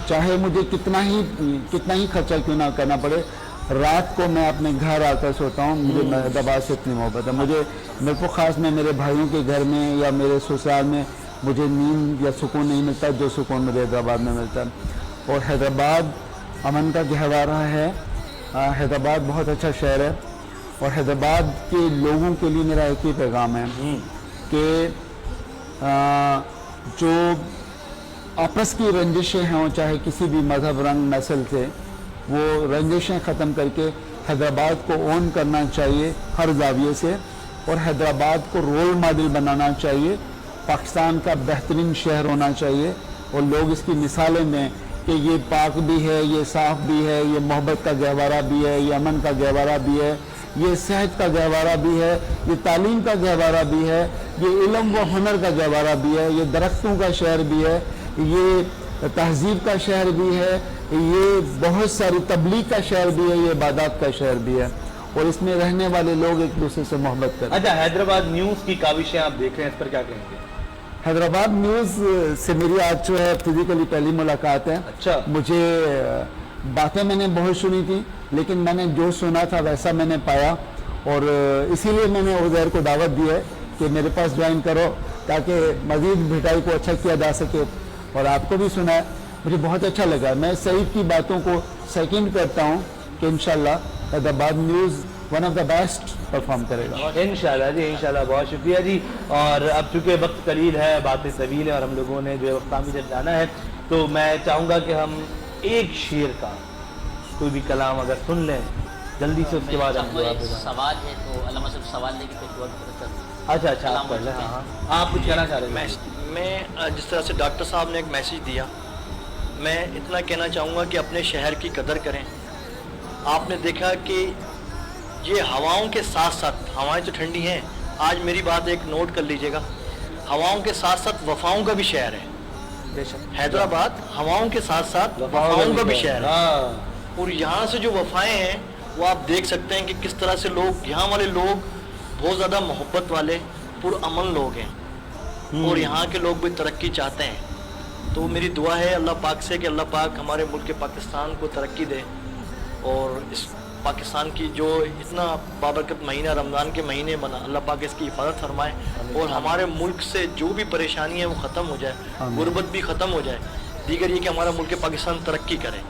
चाहे मुझे कितना ही खर्चा क्यों ना करना पड़े, रात को मैं अपने घर आकर सोता हूँ। मुझे हैदराबाद से इतनी मोहब्बत है। मेरे को ख़ास में मेरे भाइयों के घर में या मेरे ससुराल में मुझे नींद या सुकून नहीं मिलता जो सुकून मुझे हैदराबाद में मिलता है। और हैदराबाद अमन का गहवारा है, हैदराबाद बहुत अच्छा शहर है, और हैदराबाद के लोगों के लिए मेरा एक ही पैगाम है कि जो आपस की रंजिशें हों, चाहे किसी भी मजहब, रंग, नस्ल से, वो रंजिशें ख़त्म करके हैदराबाद को ओन करना चाहिए हर जाविये से, और हैदराबाद को रोल मॉडल बनाना चाहिए, पाकिस्तान का बेहतरीन शहर होना चाहिए, और लोग इसकी मिसालें दें कि ये पाक भी है, ये साफ़ भी है, ये मोहब्बत का गहवारा भी है, ये अमन का गहवारा भी है, ये सेहत का गहवारा भी है, ये तालीम का गहवारा भी है, ये इल्म व हुनर का गहवारा भी है, ये दरख्तों का शहर भी है, ये तहजीब का शहर भी है, ये बहुत सारी तबलीग का शहर भी है, ये इबादत का शहर भी है, और इसमें रहने वाले लोग एक दूसरे से मोहब्बत करते हैं। अच्छा, हैदराबाद न्यूज़ की काविशें आप देख रहे हैं, इस पर क्या कहेंगे? हैदराबाद न्यूज़ से मेरी आज जो है फिजिकली पहली मुलाकात है। अच्छा। मुझे बातें मैंने बहुत सुनी थी, लेकिन मैंने जो सुना था वैसा मैंने पाया, और इसीलिए मैंने उज़ैर को दावत दी है कि मेरे पास ज्वाइन करो, ताकि मज़ीद भिटाई को अच्छा किया जा सके। और आपको भी सुना है, मुझे बहुत अच्छा लगा। मैं सईद की बातों को सेकंड करता हूँ कि इंशाल्लाह Hyderabad news one of the best perform करेगा। इंशाल्लाह जी, इंशाल्लाह। बहुत शुक्रिया जी। और अब चूँकि वक्त कलील है, बातें तवील है, और हम लोगों ने जो है वक्तामी जब जाना है, तो मैं चाहूँगा कि हम एक शेर का कोई भी कलाम अगर सुन लें जल्दी से, उसके बाद हम सवाल है तो अल्लामा सिर्फ सवाल लेके फिर वक्त। अच्छा, आप कर लें। हाँ, आप कुछ कहना चाह रहे हैं? मैं जिस तरह से डॉक्टर साहब ने एक मैसेज दिया, मैं इतना कहना चाहूँगा कि अपने शहर की कदर करें। आपने देखा कि ये हवाओं के साथ साथ, हवाएं तो ठंडी हैं, आज मेरी बात एक नोट कर लीजिएगा, हवाओं के साथ साथ वफ़ाओं का भी शहर है। हैदराबाद हवाओं के साथ साथ वफ़ाओं का भी शहर है, और यहाँ से जो वफ़ाएं हैं वो आप देख सकते हैं कि किस तरह से लोग, यहाँ वाले लोग बहुत ज़्यादा मोहब्बत वाले, पुरअमन लोग हैं, और यहाँ के लोग भी तरक्की चाहते हैं। तो मेरी दुआ है अल्लाह पाक से कि अल्लाह पाक हमारे मुल्क पाकिस्तान को तरक्की दे, और इस पाकिस्तान की जो इतना बाबरकत महीना रमज़ान के महीने बना, अल्लाह पाक इसकी हिफाजत फरमाए, और हमारे मुल्क से जो भी परेशानी है वो ख़त्म हो जाए, गुर्बत भी ख़त्म हो जाए, दीगर ये कि हमारा मुल्क पाकिस्तान तरक्की करे।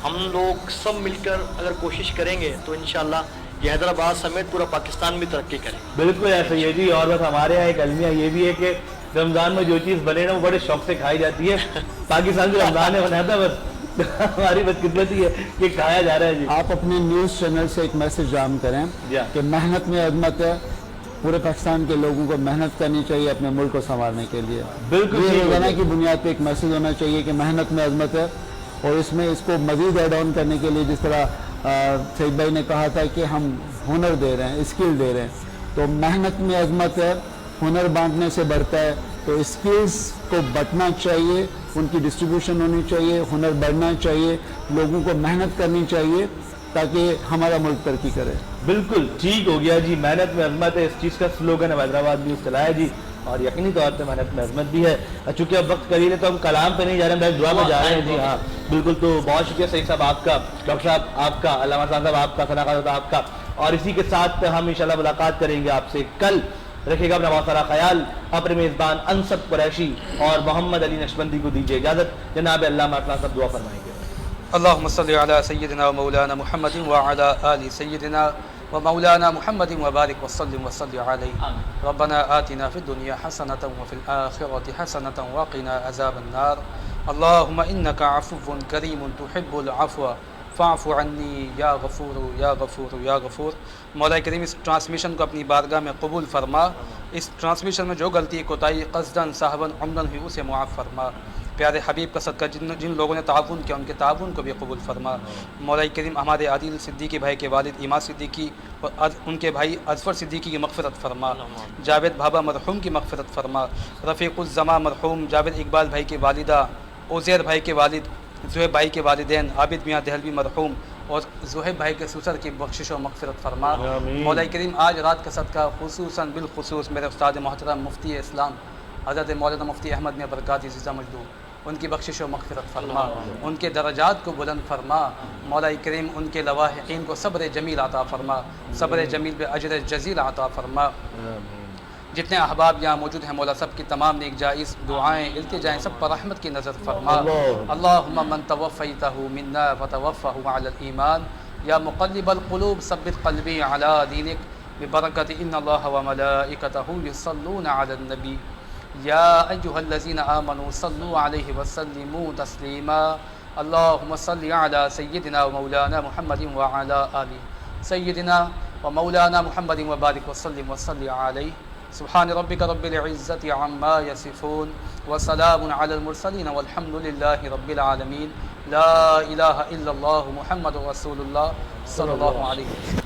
हम लोग सब मिलकर अगर कोशिश करेंगे तो इंशाअल्लाह ये हैदराबाद समेत पूरा पाकिस्तान भी तरक्की करे। बिल्कुल ऐसा ही है जी। और बस हमारे यहाँ एक अलमिया ये भी है कि रमज़ान में जो चीज़ बने ना वो बड़े शौक से खाई जाती है। पाकिस्तान जो रमज़ान में बनाया था, बस हमारी बदकिस्मती है कि खाया जा रहा है जी। आप अपने न्यूज़ चैनल से एक मैसेज आम करें कि मेहनत में अजमत है, पूरे पाकिस्तान के लोगों को मेहनत करनी चाहिए अपने मुल्क को संवारने के लिए। बिल्कुल, ये रोजाना की बुनियाद पे एक मैसेज होना चाहिए कि मेहनत में अजमत है, और इसमें इसको मज़ीद ऐड ऑन करने के लिए, जिस तरह सईद भाई ने कहा था कि हम हुनर दे रहे हैं, स्किल दे रहे हैं, तो मेहनत में अजमत है, हुनर बांटने से बढ़ता है, तो स्किल्स को बंटना चाहिए, उनकी डिस्ट्रीब्यूशन होनी चाहिए, हुनर बढ़ना चाहिए, लोगों को मेहनत करनी चाहिए ताकि हमारा मुल्क तरक्की करे। बिल्कुल ठीक हो गया जी। मेहनत में अजमत है, इस चीज़ का स्लोगन हैदराबाद न्यूज़ चलाया जी, और यकीनी तौर पे मेहनत में अजमत भी है। चूँकि अब वक्त करीब है तो हम कलाम पे नहीं जा रहे हैं, दुआ में जा रहे हैं जी। हाँ बिल्कुल। तो बहुत शुक्रिया सईद साहब आपका, डॉक्टर साहब आपका, अल्लामा साहब आपका, सना खान साहब आपका, और इसी के साथ हम इंशाल्लाह मुलाकात करेंगे आपसे कल। रखिएगा अपना बहुत सारा ख्याल। अपने मेज़बान अनसब कुरैशी और मोहम्मद अली नक्शबंदी को दीजिए इजाज़त। जनाब अल्लामा साहब दुआ फरमाएंगे। अल्लाहुम्मा सल्लि अला सय्यिदिना व मौलाना मुहम्मदिन व अला आलि सय्यिदिना व मौलाना मुहम्मदिन व बारिक वसल्लिम वसल्लि अलैहि। रब्बना आतिना फिद दुनिया हसनतन व फिल आखिरति हसनतन व क़िना अज़ाबन नार। अल्लाहुम्मा इन्नका अफ़ुव्वुन करीमुन तुहिब्बुल अफ़्व फ़अफ़ु अन्नी या गफ़ूर या गफ़ूर या गफ़ूर। मौला करीम इस ट्रांसमिशन को अपनी बारगाह में कबूल फरमा। इस ट्रांसमिशन में जो गलती कोताही क़स्दन साहबन अमदन हुई उसे मुआफ़ फरमा। प्यारे हबीब का सदका जिन लोगों ने ताउन किया उनके ताउन को भी कबूल फरमा। मौला करीम हमारे आदिल सिद्दीकी भाई के वालिद इमाम सिद्दीकी और उनके भाई अज़फ़र सिद्दीकी की मग़फ़िरत फरमा। जावेद भाबा मरहूम की मग़फ़िरत फरमा। रफ़ीक़ुज़्ज़मा मरहूम जावेद इकबाल भाई के वालिदा, उज़ैर भाई के वालिद, ज़ुहैब भाई के वालिदैन, आबिद मियाँ दहलवी मरहूम और ज़ुहैब भाई के ससुर की बख्शिश और मग़फ़िरत फरमा। मौला करीम आज रात का सदका खुसूसन बिलखुसूस मेरे उस्ताद मोहतरम मुफ्ती इस्लाम हज़रत मौलाना मुफ्ती अहमद मियाँ बरकात अज़ीज़ा मजदूर, उनकी बख्शिश और मग़फ़िरत फरमा, उनके दरजात को बुलंद फरमा। मौला करीम उनके लवाहिक़ीन को सब्र जमील अता फरमा, सब्र जमील पे अजर जज़ील अता फरमा। जितने अहबाब यहाँ मौजूद हैं मौला सब की तमाम नेक जायज़ दुआएँ इल्तिजाएँ सब पर रहमत की नज़र फरमा। अल्लाहुम्मा मन तवफ़्फ़ैतहु मिन्ना फ़तवफ़्फ़हु अलल ईमान या मुक़ल्लिबल क़ुलूब सब्बित क़ल्बी अला दीनिक बिबरकति इन्नल्लाह व मलाइकतहु युसल्लूना अलन नबी یا ایھا الذین آمنوا صلوا علیہ وسلموا تسلیما اللہم صل علی سیدنا و مولانا محمد وعلی آلہ سیدنا و مولانا محمد وبارک وسلم وصلی علیہ سبحان ربک رب العزت عما یصفون وسلام علی المرسلین والحمد للہ رب العالمین لا الہ الا اللہ محمد رسول اللہ صلی اللہ علیہ وسلم.